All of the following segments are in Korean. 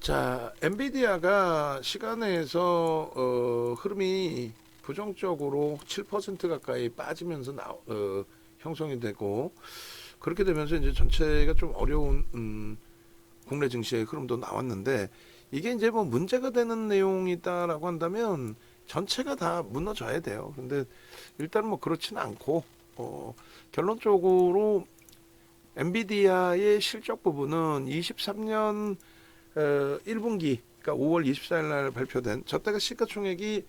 자, 엔비디아가 시간에서 흐름이 부정적으로 7% 가까이 빠지면서 형성이 되고, 그렇게 되면서 이제 전체가 좀 어려운 국내 증시의 흐름도 나왔는데, 이게 이제 뭐 문제가 되는 내용이다라고 한다면 전체가 다 무너져야 돼요. 근데 일단 뭐 그렇지는 않고, 결론적으로 엔비디아의 실적 부분은 23년 1분기, 그러니까 5월 24일 날 발표된 저때가 시가총액이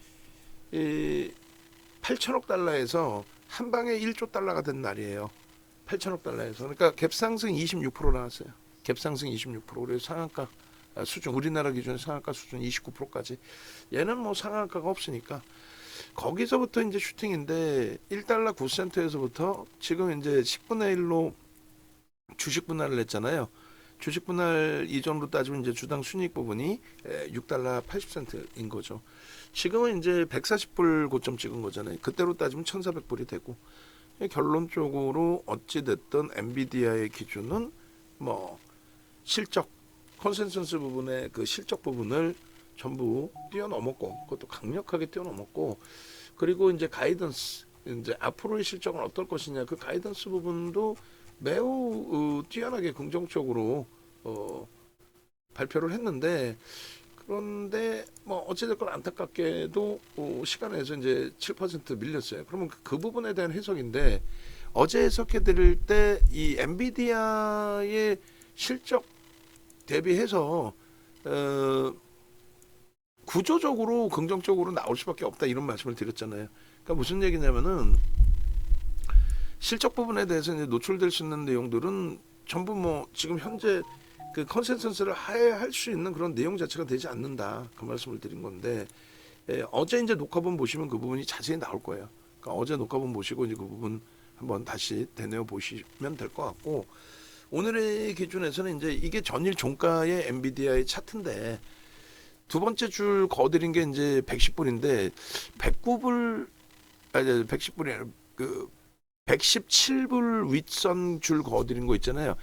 8천억 달러에서 한 방에 1조 달러가 된 날이에요. 8천억 달러에서. 그러니까 갭상승 26% 나왔어요. 갭상승 26%. 그래서 상한가 수준, 우리나라 기준 상한가 수준 29%까지. 얘는 뭐 상한가가 없으니까. 거기서부터 이제 슈팅인데 1달러 9센트에서부터 지금 이제 10분의 1로 주식 분할을 했잖아요. 주식 분할 이전으로 따지면 이제 주당 순이익 부분이 6달러 80센트인 거죠. 지금은 이제 140불 고점 찍은 거잖아요. 그때로 따지면 1,400불이 되고, 결론적으로 어찌됐든 엔비디아의 기준은 뭐 실적 컨센서스 부분의 그 실적 부분을 전부 뛰어넘었고, 그것도 강력하게 뛰어넘었고, 그리고 이제 가이던스, 이제 앞으로의 실적은 어떨 것이냐, 그 가이던스 부분도 매우 뛰어나게 긍정적으로 발표를 했는데, 그런데 뭐 어찌됐건 안타깝게도 시간에서 이제 7% 밀렸어요. 그러면 그 부분에 대한 해석인데, 어제 해석해 드릴 때 이 엔비디아의 실적 대비해서 구조적으로 긍정적으로 나올 수밖에 없다, 이런 말씀을 드렸잖아요. 그러니까 무슨 얘기냐면은 실적 부분에 대해서 이제 노출될 수 있는 내용들은 전부 뭐 지금 현재 그 컨센서스를 하회할 수 있는 그런 내용 자체가 되지 않는다, 그 말씀을 드린 건데, 어제 이제 녹화본 보시면 그 부분이 자세히 나올 거예요. 그러니까 어제 녹화본 보시고 이제 그 부분 한번 다시 되뇌어 보시면 될 것 같고, 오늘의 기준에서는 이제 이게 전일 종가의 엔비디아의 차트인데, 두 번째 줄 거드린 게 이제 110불인데 109불, 아니 110불이 아니라 그 117불 윗선 줄 거드린 거 있잖아요.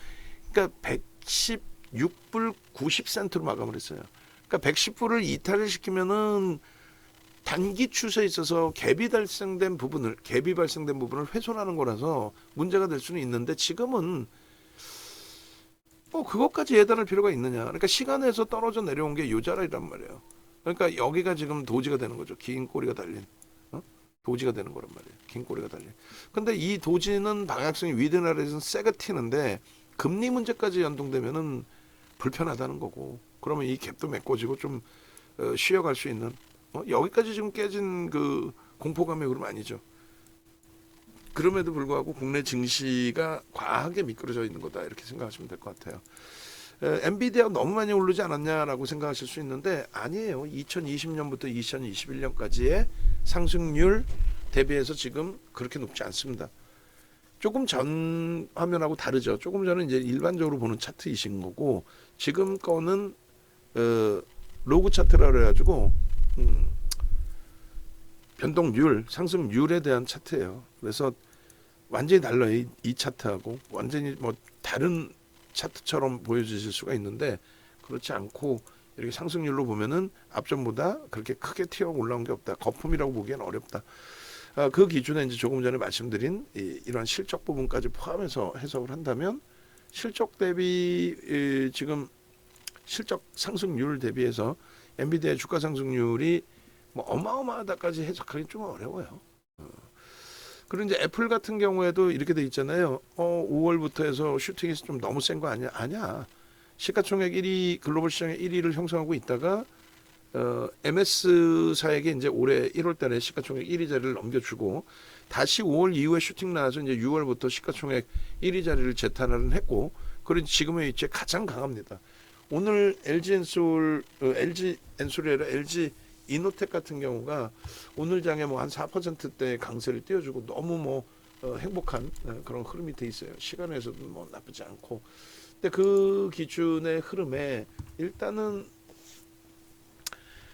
그러니까 116불 90센트로 마감을 했어요. 그러니까 110불을 이탈을 시키면은 단기 추세에 있어서 갭이 발생된 부분을 훼손하는 거라서 문제가 될 수는 있는데, 지금은 뭐 그것까지 예단할 필요가 있느냐. 그러니까 시간에서 떨어져 내려온 게 요 자리란 말이에요. 그러니까 여기가 지금 도지가 되는 거죠. 긴 꼬리가 달린 도지가 되는 거란 말이에요. 긴 꼬리가 달린. 근데 이 도지는 방향성이 위든 아래에서는 세게 튀는데, 금리 문제까지 연동되면은 불편하다는 거고, 그러면 이 갭도 메꿔지고 좀 쉬어갈 수 있는, 여기까지 지금 깨진 그 공포감의 흐름 아니죠. 그럼에도 불구하고 국내 증시가 과하게 미끄러져 있는 거다, 이렇게 생각하시면 될 것 같아요. 엔비디아가 너무 많이 오르지 않았냐라고 생각하실 수 있는데, 아니에요. 2020년부터 2021년까지의 상승률 대비해서 지금 그렇게 높지 않습니다. 조금 전 화면하고 다르죠. 조금 전은 이제 일반적으로 보는 차트이신 거고, 지금 거는 로그 차트라 그래가지고 변동률, 상승률에 대한 차트예요. 그래서 완전히 달라요. 이 차트하고 완전히 뭐 다른 차트처럼 보여지실 수가 있는데, 그렇지 않고 이렇게 상승률로 보면은 앞전보다 그렇게 크게 튀어 올라온 게 없다. 거품이라고 보기엔 어렵다. 그 기준에 이제 조금 전에 말씀드린 이러한 실적 부분까지 포함해서 해석을 한다면, 실적 대비 지금 실적 상승률 대비해서 엔비디아의 주가 상승률이 뭐 어마어마하다까지 해석하기 좀 어려워요. 그리고 이제 애플 같은 경우에도 이렇게 돼 있잖아요. 5월부터 해서 슈팅에서 좀 너무 센 거 아니야? 아니야. 시가총액 1위, 글로벌 시장의 1위를 형성하고 있다가 MS사에게 이제 올해 1월달에 시가총액 1위 자리를 넘겨주고, 다시 5월 이후에 슈팅 나와서 이제 6월부터 시가총액 1위 자리를 재탄환을 했고, 그리고 지금의 위치에 가장 강합니다. 오늘 LG 엔솔이 아니라 LG 이노텍 같은 경우가 오늘 장에 뭐 한 4%대 강세를 띄워주고 너무 뭐 행복한 그런 흐름이 돼 있어요. 시간에서도 뭐 나쁘지 않고. 근데 그 기준의 흐름에 일단은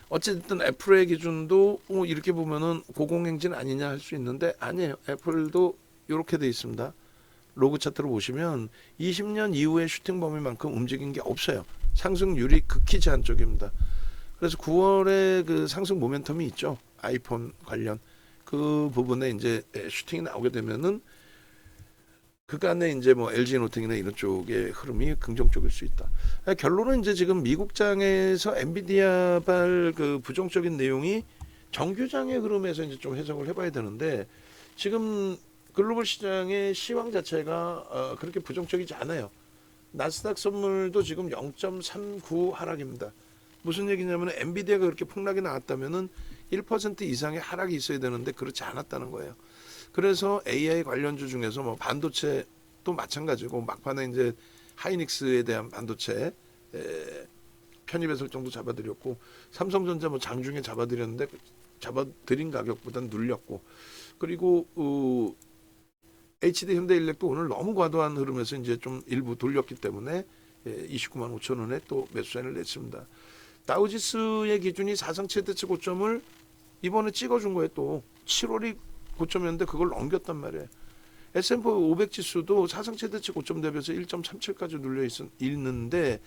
어쨌든 애플의 기준도 이렇게 보면은 고공행진 아니냐 할 수 있는데, 아니에요. 애플도 이렇게 돼 있습니다. 로그 차트로 보시면 20년 이후의 슈팅 범위만큼 움직인 게 없어요. 상승률이 극히 제한적입니다. 그래서 9월에 그 상승 모멘텀이 있죠. 아이폰 관련 그 부분에 이제 슈팅이 나오게 되면은 그간에 이제 뭐 LG 노팅이나 이런 쪽의 흐름이 긍정적일 수 있다. 결론은 이제 지금 미국장에서 엔비디아발 그 부정적인 내용이 정규장의 흐름에서 이제 좀 해석을 해봐야 되는데 지금 글로벌 시장의 시황 자체가 그렇게 부정적이지 않아요. 나스닥 선물도 지금 0.39 하락입니다. 무슨 얘기냐면 엔비디아가 그렇게 폭락이 나왔다면은 1% 이상의 하락이 있어야 되는데 그렇지 않았다는 거예요. 그래서 AI 관련주 중에서 뭐 반도체도 마찬가지고 막판에 이제 하이닉스에 대한 반도체 편입의 설정도 잡아드렸고 삼성전자 뭐 장중에 잡아드렸는데 잡아드린 가격보다는 눌렸고 그리고 HD 현대일렉도 오늘 너무 과도한 흐름에서 이제 좀 일부 돌렸기 때문에 29만 5천 원에 또 매수세를 냈습니다. 다우지수의 기준이 사상 최대치 고점을 이번에 찍어준 거예요. 또 7월이 고점이었는데 그걸 넘겼단 말이에요. S&P 500 지수도 사상 최대치 고점 대비해서 1.37까지 눌려 있는데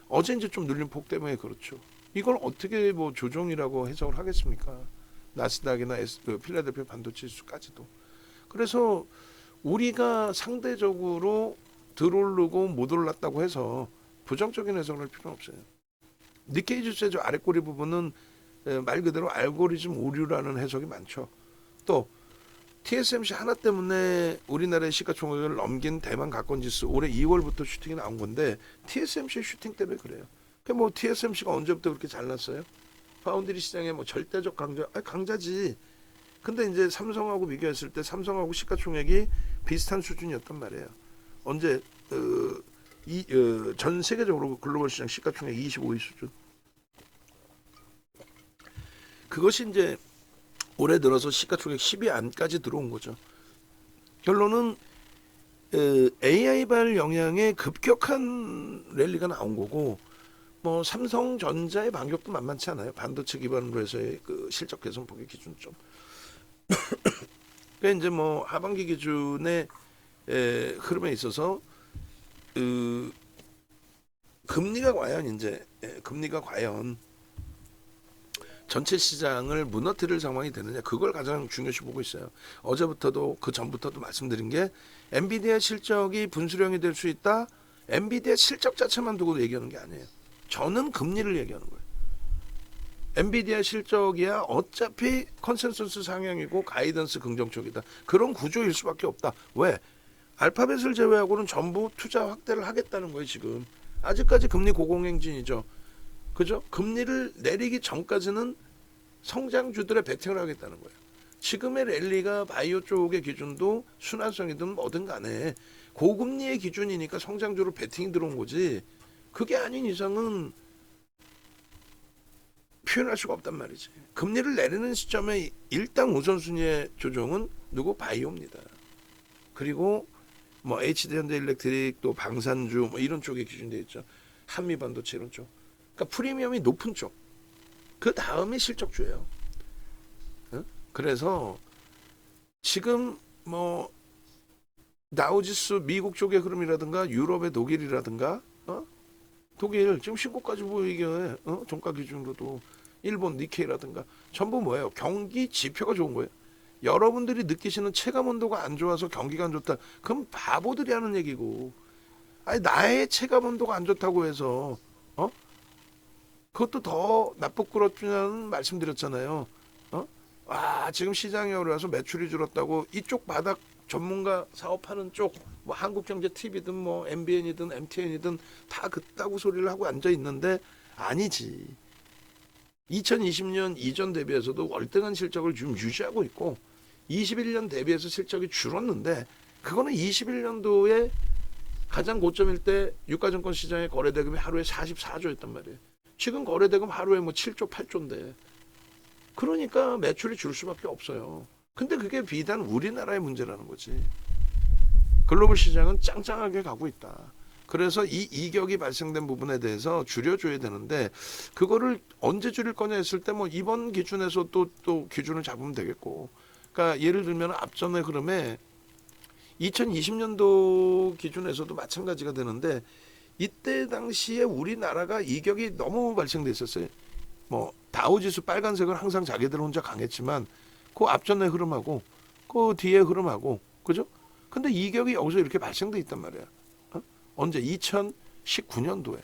어제 이제 좀 눌린 폭 때문에 그렇죠. 이걸 어떻게 뭐 조정이라고 해석을 하겠습니까? 나스닥이나 필라델피아 반도체 지수까지도. 그래서 우리가 상대적으로 덜 오르고 못 올랐다고 해서 부정적인 해석을 할 필요는 없어요. 니케이 지수의 저 아랫꼬리 부분은 말 그대로 알고리즘 오류라는 해석이 많죠. 또 TSMC 하나 때문에 우리나라의 시가총액을 넘긴 대만 가건지수 올해 2월부터 슈팅이 나온 건데 TSMC 슈팅 때문에 그래요. 뭐 TSMC가 언제부터 그렇게 잘났어요? 파운드리 시장의 뭐 절대적 강자지. 근데 이제 삼성하고 비교했을 때 삼성하고 시가총액이 비슷한 수준이었단 말이에요. 언제 전 세계적으로 글로벌 시장 시가총액 25위 수준. 그것이 이제 올해 들어서 시가총액 10위 안까지 들어온 거죠. 결론은 AI발 영향에 급격한 랠리가 나온 거고 뭐 삼성전자의 반격도 만만치 않아요. 반도체 기반으로 해서의 그 실적 개선 폭의 기준점. 그러니까 이제 뭐 하반기 기준의 흐름에 있어서 금리가 과연 전체 시장을 무너뜨릴 상황이 되느냐 그걸 가장 중요시 보고 있어요. 어제부터도 그 전부터도 말씀드린 게 엔비디아 실적이 분수령이 될 수 있다. 엔비디아 실적 자체만 두고 얘기하는 게 아니에요. 저는 금리를 얘기하는 거예요. 엔비디아 실적이야 어차피 컨센서스 상향이고 가이던스 긍정적이다. 그런 구조일 수밖에 없다. 왜? 알파벳을 제외하고는 전부 투자 확대를 하겠다는 거예요. 지금 아직까지 금리 고공행진이죠. 그죠? 금리를 내리기 전까지는 성장주들의 베팅을 하겠다는 거예요. 지금의 랠리가 바이오 쪽의 기준도 순환성이든 뭐든 간에 고금리의 기준이니까 성장주로 베팅이 들어온 거지 그게 아닌 이상은 표현할 수가 없단 말이지. 금리를 내리는 시점에 일단 우선순위의 조정은 누구? 바이오입니다. 그리고 뭐 HD 현대일렉트릭 또 방산주 뭐 이런 쪽에 기준되어 있죠. 한미반도체 이런 쪽. 그러니까 프리미엄이 높은 쪽. 그 다음이 실적주예요. 그래서 지금 뭐 다우지수 미국 쪽의 흐름이라든가 유럽의 독일이라든가 독일 지금 신고까지 보이게 종가 기준으로도 일본 니케이라든가 전부 뭐예요? 경기 지표가 좋은 거예요. 여러분들이 느끼시는 체감 온도가 안 좋아서 경기가 안 좋다. 그럼 바보들이 하는 얘기고. 아니 나의 체감 온도가 안 좋다고 해서 그것도 더 나쁘꾸러뜨냐는 말씀드렸잖아요. 지금 시장이 어려워서 매출이 줄었다고 이쪽 바닥 전문가 사업하는 쪽 뭐 한국경제TV든 뭐 MBN이든 MTN이든 다 그따구 소리를 하고 앉아 있는데 아니지. 2020년 이전 대비해서도 월등한 실적을 좀 유지하고 있고 21년 대비해서 실적이 줄었는데 그거는 21년도에 가장 고점일 때 유가증권 시장의 거래대금이 하루에 44조였단 말이에요. 지금 거래대금 하루에 뭐 7조 8조인데 그러니까 매출이 줄 수밖에 없어요. 근데 그게 비단 우리나라의 문제라는 거지. 글로벌 시장은 짱짱하게 가고 있다. 그래서 이 이격이 발생된 부분에 대해서 줄여줘야 되는데 그거를 언제 줄일 거냐 했을 때 뭐 이번 기준에서 또 기준을 잡으면 되겠고 그러니까 예를 들면 앞전의 흐름에 2020년도 기준에서도 마찬가지가 되는데 이때 당시에 우리나라가 이격이 너무 발생됐었어요. 뭐 다우지수 빨간색은 항상 자기들 혼자 강했지만 그 앞전의 흐름하고 그 뒤에 흐름하고 그죠? 근데 이격이 여기서 이렇게 발생돼 있단 말이야. 어? 언제? 2019년도에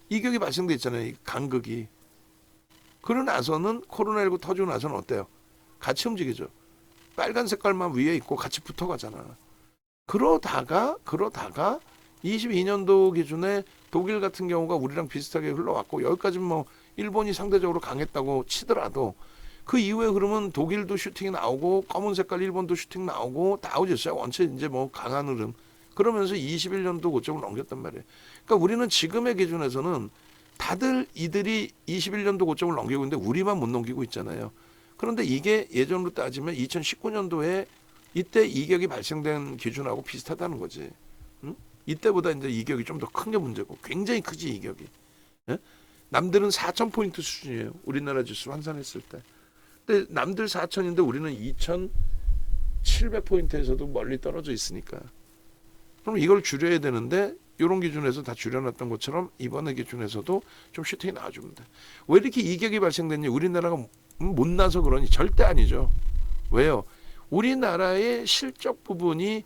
이격이 발생돼 있잖아요. 이 간극이. 그러고 나서는 코로나19 터지고 나서는 어때요? 같이 움직이죠. 빨간 색깔만 위에 있고 같이 붙어가잖아. 그러다가 22년도 기준에 독일 같은 경우가 우리랑 비슷하게 흘러왔고 여기까지 뭐 일본이 상대적으로 강했다고 치더라도 그 이후에 그러면 독일도 슈팅이 나오고 검은 색깔 일본도 슈팅 나오고 다우지수야 원체 이제 뭐 강한 흐름 그러면서 21년도 고점을 넘겼단 말이에요. 그러니까 우리는 지금의 기준에서는 다들 이들이 21년도 고점을 넘기고 있는데 우리만 못 넘기고 있잖아요. 그런데 이게 예전으로 따지면 2019년도에 이때 이격이 발생된 기준하고 비슷하다는 거지. 응? 이때보다 이제 이격이 좀 더 큰 게 문제고 굉장히 크지 이격이. 예? 남들은 4,000포인트 수준이에요. 우리나라 지수 환산했을 때. 근데 남들 4,000인데 우리는 2,700포인트에서도 멀리 떨어져 있으니까. 그럼 이걸 줄여야 되는데 이런 기준에서 다 줄여놨던 것처럼 이번의 기준에서도 좀 슈팅이 나와주면 돼. 왜 이렇게 이격이 발생됐니? 우리나라가 못나서 그러니? 절대 아니죠. 왜요? 우리나라의 실적 부분이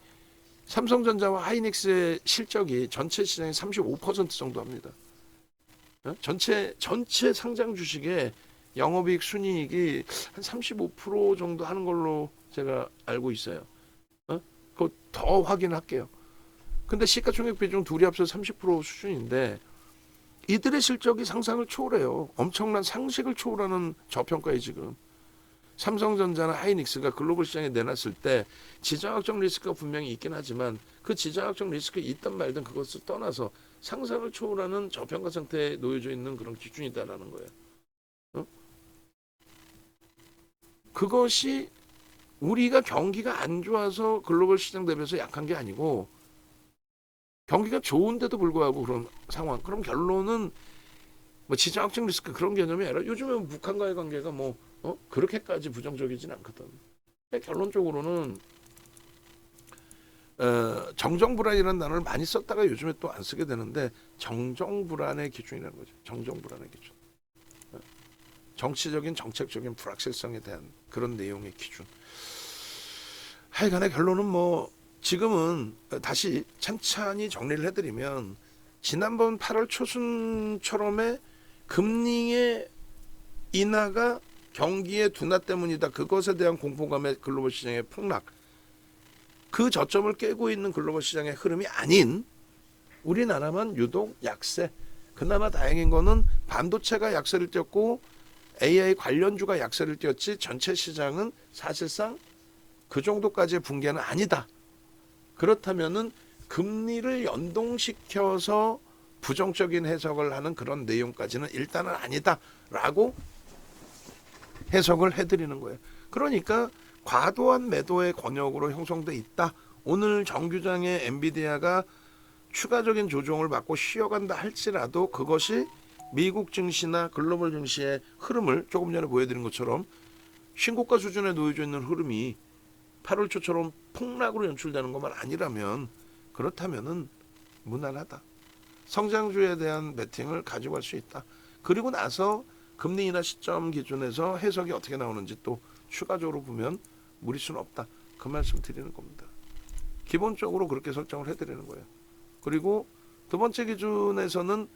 삼성전자와 하이닉스의 실적이 전체 시장의 35% 정도 합니다. 전체 상장 주식의 영업이익 순이익이 한 35% 정도 하는 걸로 제가 알고 있어요. 그거 더 확인할게요. 근데 시가총액 비중 둘이 합쳐서 30% 수준인데 이들의 실적이 상상을 초월해요. 엄청난 상식을 초월하는 저평가에 지금. 삼성전자나 하이닉스가 글로벌 시장에 내놨을 때 지정학적 리스크가 분명히 있긴 하지만 그 지정학적 리스크가 있든 말든 그것을 떠나서 상상을 초월하는 저평가 상태에 놓여져 있는 그런 기준이다라는 거예요. 그것이 우리가 경기가 안 좋아서 글로벌 시장 대비해서 약한 게 아니고 경기가 좋은데도 불구하고 그런 상황. 그럼 결론은 뭐 지정학적 리스크 그런 개념이 아니라 요즘에 북한과의 관계가 뭐 그렇게까지 부정적이진 않거든. 결론적으로는 정정불안이라는 단어를 많이 썼다가 요즘에 또 안 쓰게 되는데 정정불안의 기준이라는 거죠. 정정불안의 기준. 정치적인 정책적인 불확실성에 대한 그런 내용의 기준. 하여간의 결론은 뭐 지금은 다시 찬찬히 정리를 해드리면 지난번 8월 초순처럼의 금리의 인하가 경기의 둔화 때문이다. 그것에 대한 공포감의 글로벌 시장의 폭락. 그 저점을 깨고 있는 글로벌 시장의 흐름이 아닌 우리나라만 유독 약세. 그나마 다행인 거는 반도체가 약세를 띄었고 AI 관련주가 약세를 띄었지 전체 시장은 사실상 그 정도까지의 붕괴는 아니다. 그렇다면은 금리를 연동시켜서 부정적인 해석을 하는 그런 내용까지는 일단은 아니다라고 해석을 해드리는 거예요. 그러니까 과도한 매도의 권역으로 형성돼 있다. 오늘 정규장의 엔비디아가 추가적인 조정을 받고 쉬어간다 할지라도 그것이 미국 증시나 글로벌 증시의 흐름을 조금 전에 보여드린 것처럼 신고가 수준에 놓여져 있는 흐름이 8월 초처럼 폭락으로 연출되는 것만 아니라면 그렇다면은 무난하다. 성장주에 대한 베팅을 가져갈 수 있다. 그리고 나서 금리 인하 시점 기준에서 해석이 어떻게 나오는지 또 추가적으로 보면 무리수는 없다. 그 말씀 드리는 겁니다. 기본적으로 그렇게 설정을 해드리는 거예요. 그리고 두 번째 기준에서는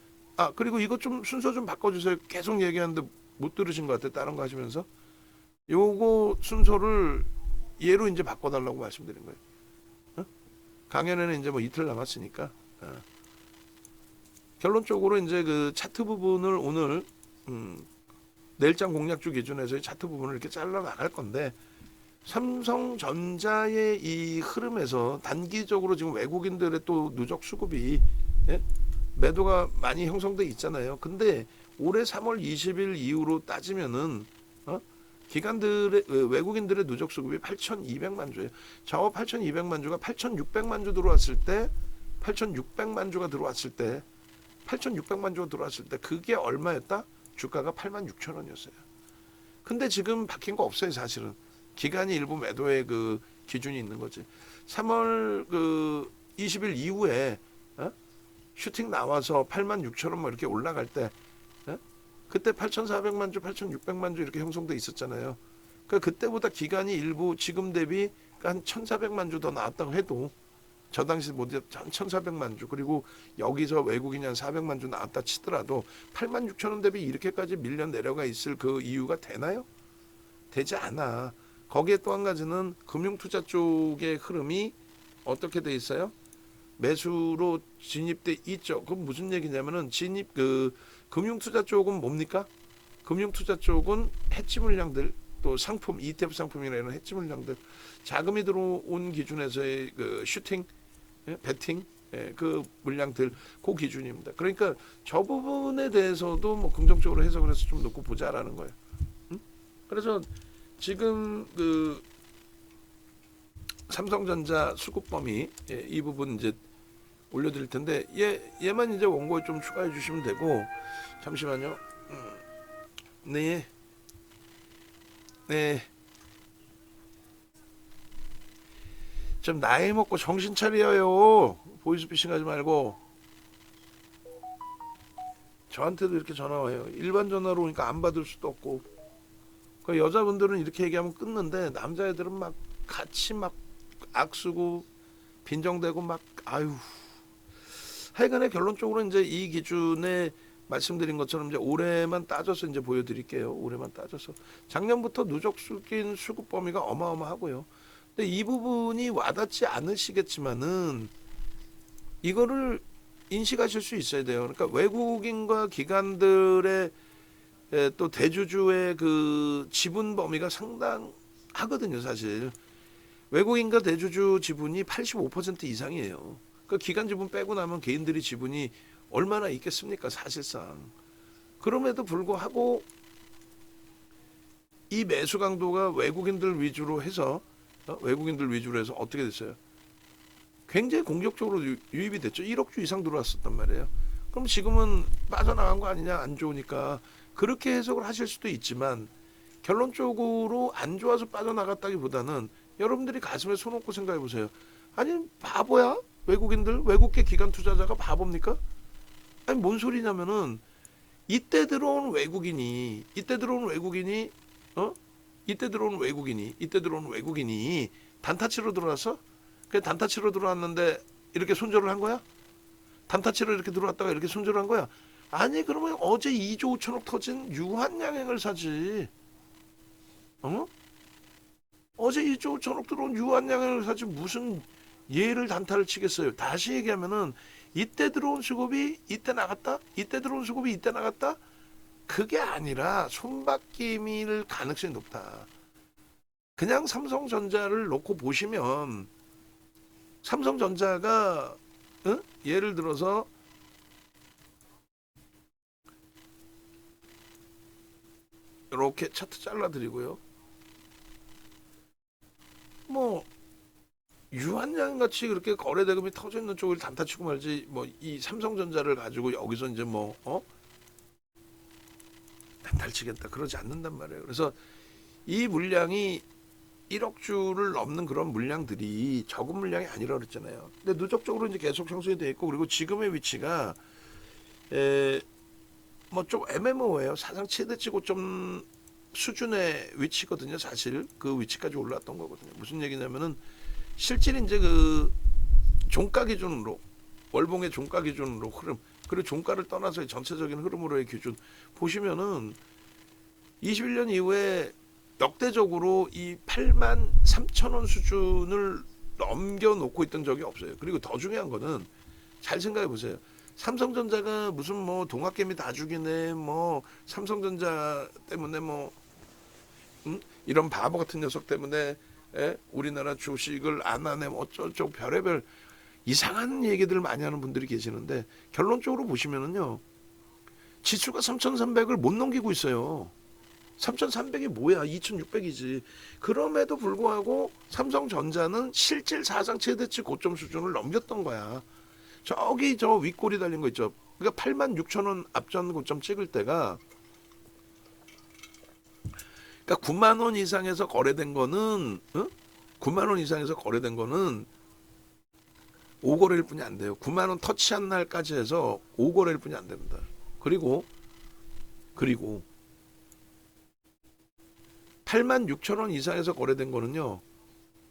그리고 이것 좀 순서 좀 바꿔주세요. 계속 얘기하는데 못 들으신 것 같아요. 다른 거 하시면서. 요거 순서를 얘로 이제 바꿔달라고 말씀드린 거예요. 강연에는 이제 뭐 이틀 남았으니까. 결론적으로 이제 그 차트 부분을 오늘 내일장 공략주 기준에서의 차트 부분을 이렇게 잘라 나갈 건데 삼성전자의 이 흐름에서 단기적으로 지금 외국인들의 또 누적 수급이 매도가 많이 형성돼 있잖아요. 근데 올해 3월 20일 이후로 따지면은 기관들의 외국인들의 누적 수급이 8,200만 주예요. 저 8,200만 주가 8,600만 주 들어왔을 때 8,600만 주가 들어왔을 때 8,600만 주가 들어왔을 때 그게 얼마였다? 주가가 86,000원이었어요. 근데 지금 바뀐 거 없어요, 사실은. 기간이 일부 매도의 그 기준이 있는 거지. 3월 그 20일 이후에 슈팅 나와서 86,000원 뭐 이렇게 올라갈 때 예? 그때 8,400만 주, 8,600만 주 이렇게 형성돼 있었잖아요. 그러니까 그때보다 기간이 일부 지금 대비 한 1,400만 주 더 나왔다고 해도 저 당시 모두 한 1,400만 주 그리고 여기서 외국인이 한 400만 주 나왔다 치더라도 86,000원 대비 이렇게까지 밀려 내려가 있을 그 이유가 되나요? 되지 않아. 거기에 또 한 가지는 금융투자 쪽의 흐름이 어떻게 돼 있어요? 매수로 진입돼 있죠. 그럼 무슨 얘기냐면은 금융투자 쪽은 뭡니까? 금융투자 쪽은 해치 물량들 또 상품 ETF 상품이라는 해치 물량들 자금이 들어온 기준에서의 그 슈팅, 베팅 그 물량들 그 기준입니다. 그러니까 저 부분에 대해서도 뭐 긍정적으로 해석을 해서 좀 놓고 보자라는 거예요. 그래서 지금 그 삼성전자 수급 범위 이 부분 이제 올려드릴 텐데 얘만 이제 원고에 좀 추가해 주시면 되고 잠시만요. 네. 좀 나이 먹고 정신 차려요. 보이스피싱 하지 말고. 저한테도 이렇게 전화 와요. 일반 전화로 오니까 안 받을 수도 없고. 그 여자분들은 이렇게 얘기하면 끊는데 남자애들은 막 같이 막 악쓰고 빈정대고 막 아유. 하여간에 결론적으로 이제 이 기준에 말씀드린 것처럼 이제 올해만 따져서 이제 보여드릴게요. 올해만 따져서 작년부터 누적 수긴 수급 범위가 어마어마하고요. 근데 이 부분이 와닿지 않으시겠지만은 이거를 인식하실 수 있어야 돼요. 그러니까 외국인과 기관들의 또 대주주의 그 지분 범위가 상당하거든요. 사실 외국인과 대주주 지분이 85% 이상이에요. 그 기관 지분 빼고 나면 개인들이 지분이 얼마나 있겠습니까? 사실상. 그럼에도 불구하고 이 매수 강도가 외국인들 위주로 해서 어떻게 됐어요? 굉장히 공격적으로 유입이 됐죠. 1억 주 이상 들어왔었단 말이에요. 그럼 지금은 빠져나간 거 아니냐? 안 좋으니까. 그렇게 해석을 하실 수도 있지만 결론적으로 안 좋아서 빠져나갔다기보다는 여러분들이 가슴에 손 얹고 생각해 보세요. 아니 바보야? 외국인들? 외국계 기관 투자자가 바보입니까? 아니 뭔 소리냐면은 이때 들어온 외국인이 단타치로 들어왔어? 그 단타치로 들어왔는데 이렇게 손절을 한 거야? 단타치로 이렇게 들어왔다가 이렇게 손절을 한 거야? 아니 그러면 어제 2조 5천억 터진 유한양행을 사지. 어제 2조 5천억 들어온 유한양행을 사지 무슨 얘를 단타를 치겠어요. 다시 얘기하면은 이때 들어온 수급이 이때 나갔다? 이때 들어온 수급이 이때 나갔다? 그게 아니라 손바뀜일 가능성이 높다. 그냥 삼성전자를 놓고 보시면 삼성전자가 예를 들어서 이렇게 차트 잘라드리고요. 뭐 유한양 같이 그렇게 거래 대금이 터져 있는 쪽을 단타치고 말지 뭐 이 삼성전자를 가지고 여기서 이제 뭐 단타치겠다 그러지 않는단 말이에요. 그래서 이 물량이 1억 주를 넘는 그런 물량들이 적은 물량이 아니라 그랬잖아요. 근데 누적적으로 이제 계속 형성이 돼 있고 그리고 지금의 위치가 뭐 좀 애매모호해요. 사상 최대치 고점 수준의 위치거든요. 사실 그 위치까지 올라왔던 거거든요. 무슨 얘기냐면은 실질 이제 그 종가 기준으로 월봉의 종가 기준으로 흐름 그리고 종가를 떠나서의 전체적인 흐름으로의 기준 보시면은 21년 이후에 역대적으로 이 83,000원 수준을 넘겨놓고 있던 적이 없어요. 그리고 더 중요한 거는 잘 생각해 보세요. 삼성전자가 무슨 뭐 동학개미 다 죽이네 뭐 삼성전자 때문에 뭐 이런 바보 같은 녀석 때문에 우리나라 주식을 안 하네 뭐 어쩌고 별의별 이상한 얘기들 많이 하는 분들이 계시는데 결론적으로 보시면은요 지수가 3,300을 못 넘기고 있어요. 3,300이 뭐야? 2,600이지. 그럼에도 불구하고 삼성전자는 실질 사상 최대치 고점 수준을 넘겼던 거야. 저기 저 윗골이 달린 거 있죠. 그러니까 86,000원 앞전 고점 찍을 때가 그러니까 9만 원 이상에서 거래된 거는 9만 원 이상에서 거래된 거는 5거래일 뿐이 안 돼요. 9만 원 터치한 날까지 해서 5거래일 뿐이 안 됩니다. 그리고 8만 6천 원 이상에서 거래된 거는요.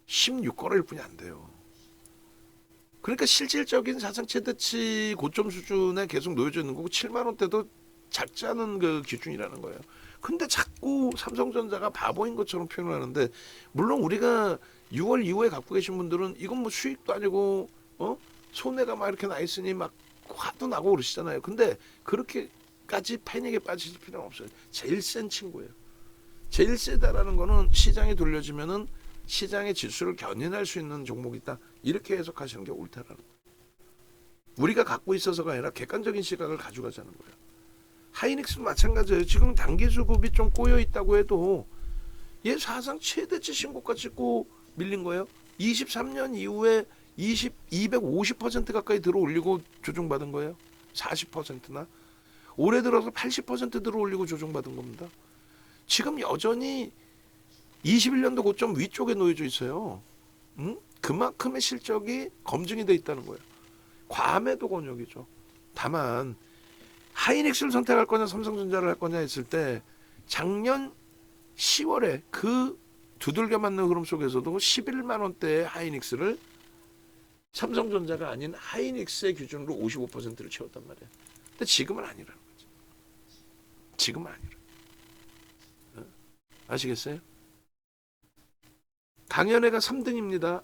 16거래일 뿐이 안 돼요. 그러니까 실질적인 사상 최대치 고점 수준에 계속 놓여져 있는 거고 7만 원대도 작지 않은 그 기준이라는 거예요. 근데 자꾸 삼성전자가 바보인 것처럼 표현을 하는데 물론 우리가 6월 이후에 갖고 계신 분들은 이건 뭐 수익도 아니고 손해가 막 이렇게 나 있으니 막 화도 나고 그러시잖아요. 근데 그렇게까지 패닉에 빠질 필요는 없어요. 제일 센 친구예요. 제일 세다라는 거는 시장이 돌려지면은 시장의 지수를 견인할 수 있는 종목이 있다. 이렇게 해석하시는 게 옳다라는 거예요. 우리가 갖고 있어서가 아니라 객관적인 시각을 가져가자는 거예요. 하이닉스도 마찬가지예요. 지금 단기 수급이 좀 꼬여 있다고 해도 얘 사상 최대치 신고가 찍고 밀린 거예요. 23년 이후에 250% 가까이 들어 올리고 조정받은 거예요. 40%나. 올해 들어서 80% 들어 올리고 조정받은 겁니다. 지금 여전히 21년도 고점 위쪽에 놓여져 있어요. 그만큼의 실적이 검증이 돼 있다는 거예요. 과매도 권역이죠. 다만 하이닉스를 선택할 거냐 삼성전자를 할 거냐 했을 때 작년 10월에 그 두들겨 맞는 흐름 속에서도 11만 원대의 하이닉스를 삼성전자가 아닌 하이닉스의 기준으로 55%를 채웠단 말이에요. 근데 지금은 아니라는 거죠. 지금은 아니라. 아시겠어요? 강연회가 3등입니다.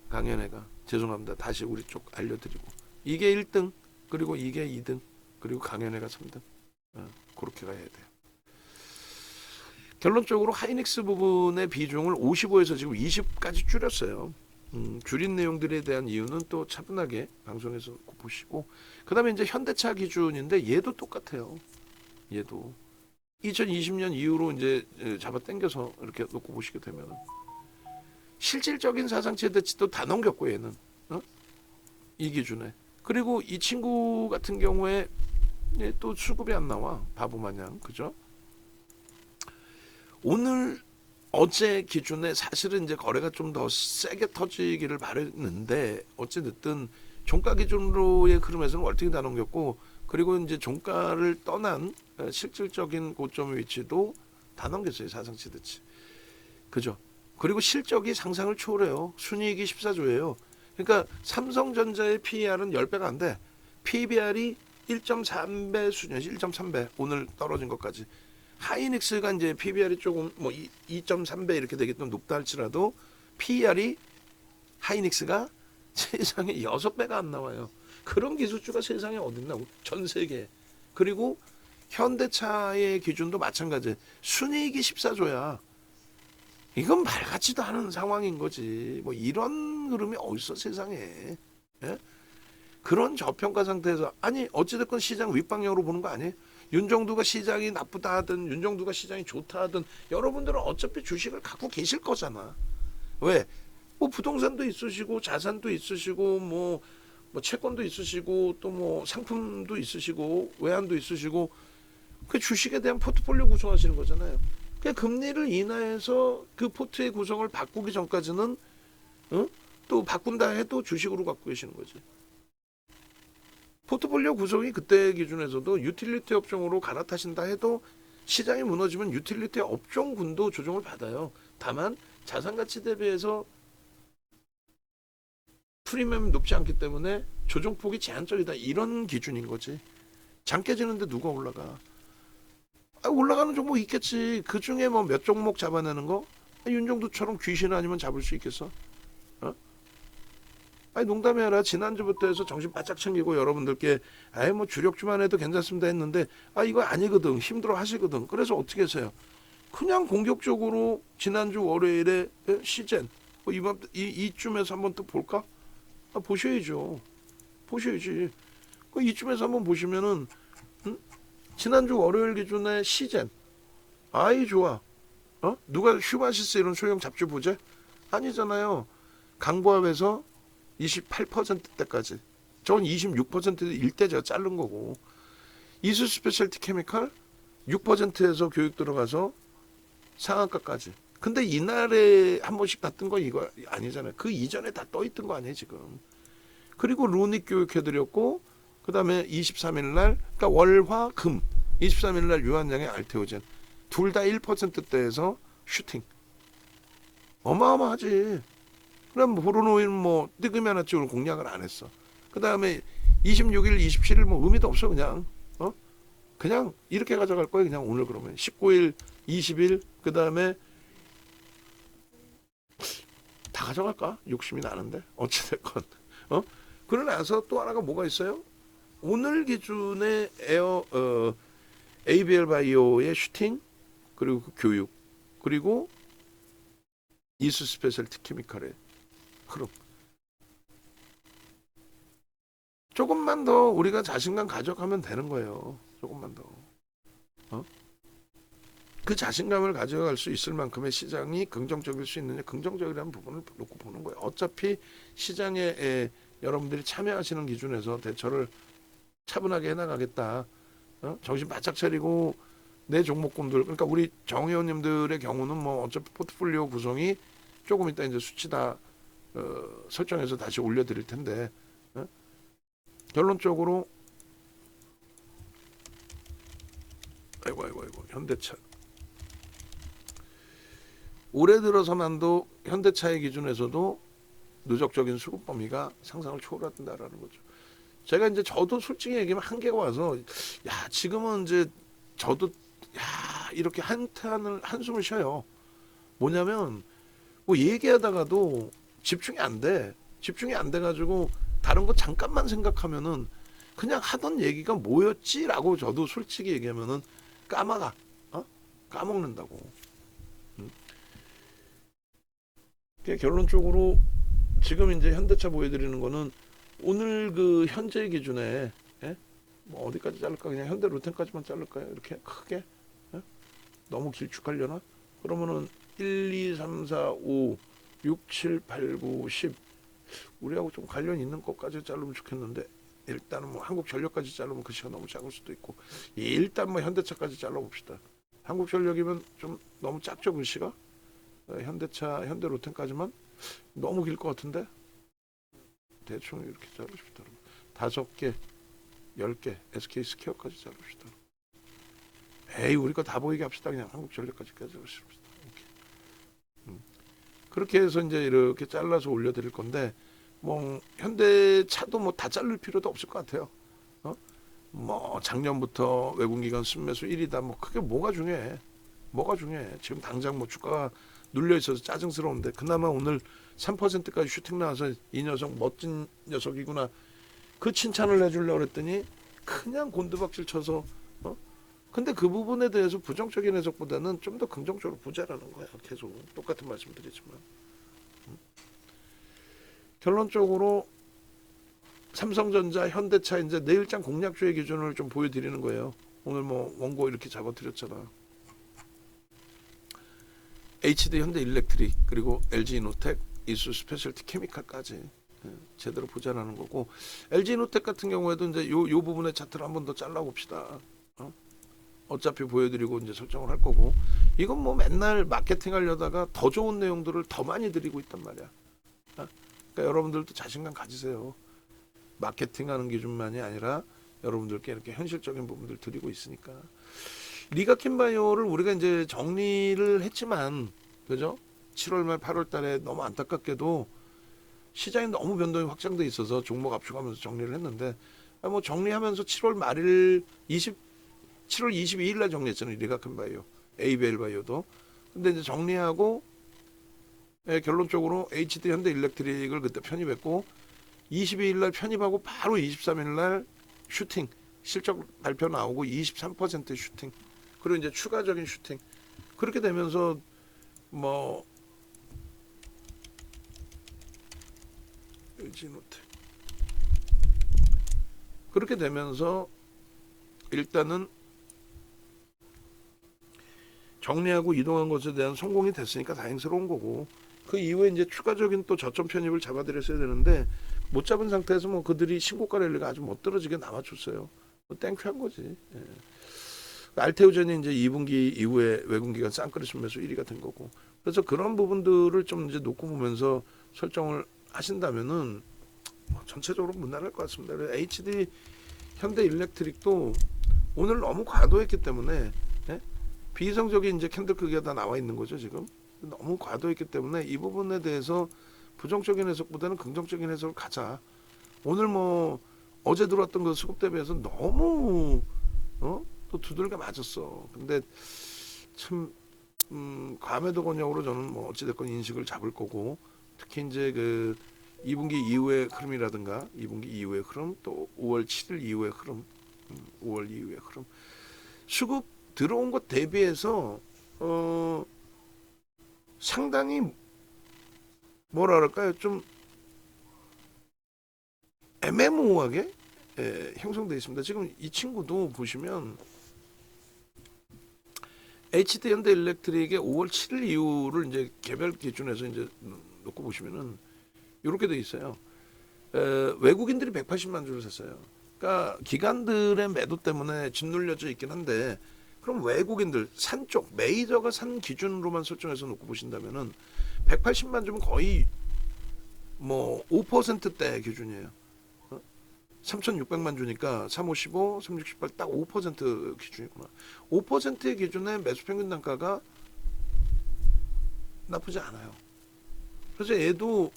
강연회가 죄송합니다. 다시 우리 쪽 알려드리고 이게 1등 그리고 이게 2등 그리고 강연회가 3등 그렇게 가야 돼요. 결론적으로 하이닉스 부분의 비중을 55에서 지금 20까지 줄였어요. 줄인 내용들에 대한 이유는 또 차분하게 방송에서 보시고 그 다음에 이제 현대차 기준인데 얘도 똑같아요. 얘도 2020년 이후로 이제 잡아 당겨서 이렇게 놓고 보시게 되면 실질적인 사상 최대치도 다 넘겼고 얘는 이 기준에 그리고 이 친구 같은 경우에 또 수급이 안 나와 바보 마냥 그죠? 오늘 어제 기준에 사실은 이제 거래가 좀 더 세게 터지기를 바랬는데 어찌됐든 종가 기준으로의 흐름에서는 월등히 다 넘겼고 그리고 이제 종가를 떠난 실질적인 고점 위치도 다 넘겼어요. 사상 최대치. 그죠? 그리고 실적이 상상을 초월해요. 순이익이 14조예요. 그러니까 삼성전자의 PER은 10배가 안 돼. PBR이 1.3배 수준, 1.3배 오늘 떨어진 것까지. 하이닉스가 이제 PBR이 조금 뭐 2.3배 이렇게 되겠던 높다 할지라도 PER이 하이닉스가 세상에 6배가 안 나와요. 그런 기술주가 세상에 어딨나? 전 세계. 그리고 현대차의 기준도 마찬가지. 순이익이 14조야. 이건 말 같지도 않은 상황인 거지. 뭐 이런 흐름이 어딨어 세상에. 예? 그런 저평가 상태에서 아니 어찌됐건 시장 윗방향으로 보는 거 아니에요? 윤정두가 시장이 나쁘다 하든 윤정두가 시장이 좋다 하든 여러분들은 어차피 주식을 갖고 계실 거잖아. 왜? 뭐 부동산도 있으시고 자산도 있으시고 뭐 채권도 있으시고 또 뭐 상품도 있으시고 외환도 있으시고 그 주식에 대한 포트폴리오 구성하시는 거잖아요. 그 금리를 인하해서 그 포트의 구성을 바꾸기 전까지는 또 바꾼다 해도 주식으로 갖고 계시는 거지. 포트폴리오 구성이 그때 기준에서도 유틸리티 업종으로 갈아타신다 해도 시장이 무너지면 유틸리티 업종군도 조정을 받아요. 다만 자산가치 대비해서 프리미엄이 높지 않기 때문에 조정폭이 제한적이다. 이런 기준인 거지. 장 깨지는데 누가 올라가? 올라가는 종목 있겠지. 그중에 뭐 몇 종목 잡아내는 거? 윤정두처럼 귀신 아니면 잡을 수 있겠어? 아니 농담이 아니라 지난주부터 해서 정신 바짝 챙기고 여러분들께 뭐 주력주만 해도 괜찮습니다 했는데 이거 아니거든. 힘들어 하시거든. 그래서 어떻게 했어요? 그냥 공격적으로 지난주 월요일에 시젠 이쯤에서 한번 또 볼까? 보셔야죠. 보셔야지. 이쯤에서 한번 보시면은 지난주 월요일 기준에 시젠 아이 좋아. 누가 휴바시스 이런 소형 잡주 보재? 아니잖아요. 강보합에서 28%대까지. 저건 26%일 때 제가 자른 거고. 이수 스페셜티 케미칼 6%에서 교육 들어가서 상한가까지. 근데 이날에 한 번씩 다 뜬 거 이거 아니잖아요. 그 이전에 다 떠 있던 거 아니에요 지금. 그리고 루닉 교육해드렸고 그다음에 23일 날 그러니까 월화금 23일 날 유한양의 알테오젠 둘 다 1%대에서 슈팅 어마어마하지. 그럼 브루노인 뭐 뜨금이 하나 찍고 공략을 안 했어. 그다음에 26일 27일 뭐 의미도 없어. 그냥 이렇게 가져갈 거예요. 그냥 오늘 그러면 19일 20일 그다음에 다 가져갈까? 욕심이 나는데 어찌됐건 그러고 나서 또 하나가 뭐가 있어요? 오늘 기준에 ABL 바이오의 슈팅 그리고 그 교육 그리고 이수 스페셜티 케미칼의 흐름 조금만 더 우리가 자신감 가져가면 되는 거예요. 조금만 더 그 자신감을 가져갈 수 있을 만큼의 시장이 긍정적일 수 있느냐 긍정적이라는 부분을 놓고 보는 거예요. 어차피 시장에 여러분들이 참여하시는 기준에서 대처를 차분하게 해나가겠다. 정신 바짝 차리고 내 종목군들 그러니까 우리 정회원님들의 경우는 뭐 어차피 포트폴리오 구성이 조금 이따 이제 수치 다 설정해서 다시 올려드릴 텐데 결론적으로 아이고 현대차 올해 들어서만도 현대차의 기준에서도 누적적인 수급 범위가 상상을 초월한다라는 거죠. 제가 이제 저도 솔직히 얘기하면 한계가 와서 야 지금은 이제 저도 야 이렇게 한숨을 쉬어요. 뭐냐면 뭐 얘기하다가도 집중이 안 돼. 집중이 안 돼가지고 다른 거 잠깐만 생각하면은 그냥 하던 얘기가 뭐였지라고 저도 솔직히 얘기하면은 까먹는다고. 결론적으로 지금 이제 현대차 보여드리는 거는 오늘 그 현재 기준에 뭐 어디까지 자를까 그냥 현대 루텐까지만 자를까요? 이렇게 크게 너무 길쭉하려나? 그러면은 1, 2, 3, 4, 5, 6, 7, 8, 9, 10 우리하고 좀 관련 있는 것까지 자르면 좋겠는데 일단은 뭐 한국전력까지 자르면 그 시간 너무 작을 수도 있고 일단 뭐 현대차까지 잘라봅시다. 한국전력이면 좀 너무 작죠 글씨가? 현대차, 현대로텐까지만 너무 길 것 같은데 대충 이렇게 자르십시다. 5개, 10개 SK스퀘어까지 자릅시다. 에이 우리 거 다 보이게 합시다. 그냥 한국전력까지 자르십시다. 그렇게 해서 이제 이렇게 잘라서 올려드릴 건데 뭐 현대차도 뭐 다 자를 필요도 없을 것 같아요. 뭐 작년부터 외국기관 순매수 1위다. 뭐 그게 뭐가 중요해? 지금 당장 뭐 주가가 눌려 있어서 짜증스러운데 그나마 오늘 3%까지 슈팅 나와서 이 녀석 멋진 녀석이구나. 그 칭찬을 해주려고 그랬더니 그냥 곤두박질 쳐서 근데 그 부분에 대해서 부정적인 해석보다는 좀 더 긍정적으로 보자라는 거야. 계속 똑같은 말씀 드리지만 결론적으로 삼성전자, 현대차 이제 내일장 공략주의 기준을 좀 보여드리는 거예요. 오늘 뭐 원고 이렇게 잡아드렸잖아. HD 현대일렉트릭 그리고 LG이노텍, 이수 스페셜티 케미칼까지 제대로 보자라는 거고 LG이노텍 같은 경우에도 이제 요 부분의 차트를 한 번 더 잘라봅시다. 어차피 보여드리고 이제 설정을 할 거고 이건 뭐 맨날 마케팅 하려다가 더 좋은 내용들을 더 많이 드리고 있단 말이야. 그러니까 여러분들도 자신감 가지세요. 마케팅하는 기준만이 아니라 여러분들께 이렇게 현실적인 부분들 드리고 있으니까 리가킨바이오를 우리가 이제 정리를 했지만 그죠? 7월 말 8월 달에 너무 안타깝게도 시장이 너무 변동이 확장돼 있어서 종목 압축하면서 정리를 했는데 뭐 정리하면서 7월 말일 7월 22일 날 정리했잖아요. 리가킨바이오, ABL 바이오도. 근데 이제 정리하고 결론적으로 HD 현대일렉트릭을 그때 편입했고 22일 날 편입하고 바로 23일 날 슈팅 실적 발표 나오고 23% 슈팅 그리고 이제 추가적인 슈팅 그렇게 되면서 뭐 LG노텍 그렇게 되면서 일단은 정리하고 이동한 것에 대한 성공이 됐으니까 다행스러운 거고 그 이후에 이제 추가적인 또 저점 편입을 잡아드렸어야 되는데 못 잡은 상태에서 뭐 그들이 신고가 랠리가 아주 멋들어지게 남아줬어요. 뭐 땡큐한 거지. 예. 알테오젠이 이제 2분기 이후에 외국기관 쌍끌이 매수 1위가 된 거고. 그래서 그런 부분들을 좀 이제 놓고 보면서 설정을 하신다면은 뭐 전체적으로 무난할 것 같습니다. 그래서 HD 현대일렉트릭도 오늘 너무 과도했기 때문에 예? 비이성적인 이제 캔들 크기가 다 나와 있는 거죠 지금. 너무 과도했기 때문에 이 부분에 대해서 부정적인 해석보다는 긍정적인 해석을 가자. 오늘 뭐 어제 들어왔던 그 수급 대비해서 너무 또 두들겨 맞았어. 근데 참 감에도 권역으로 저는 뭐 어찌됐건 인식을 잡을 거고, 특히 이제 그 2분기 이후의 흐름이라든가 2분기 이후의 흐름, 또 5월 7일 이후의 흐름, 5월 이후의 흐름, 수급 들어온 것 대비해서 상당히 뭐라 그럴까요? 좀 애매모호하게 형성되어 있습니다. 지금 이 친구도 보시면 HD 현대일렉트릭의 5월 7일 이후를 이제 개별 기준에서 이제 놓고 보시면은 이렇게 돼 있어요. 외국인들이 180만 주를 샀어요. 그러니까 기관들의 매도 때문에 짓눌려져 있긴 한데, 그럼 외국인들 산 쪽 메이저가 산 기준으로만 설정해서 놓고 보신다면은 180만 주면 거의 뭐 5%대 기준이에요. 3,600만 주니까 355, 368 딱 5% 기준이구나. 5%의 기준의 매수 평균 단가가 나쁘지 않아요. 그래서 얘도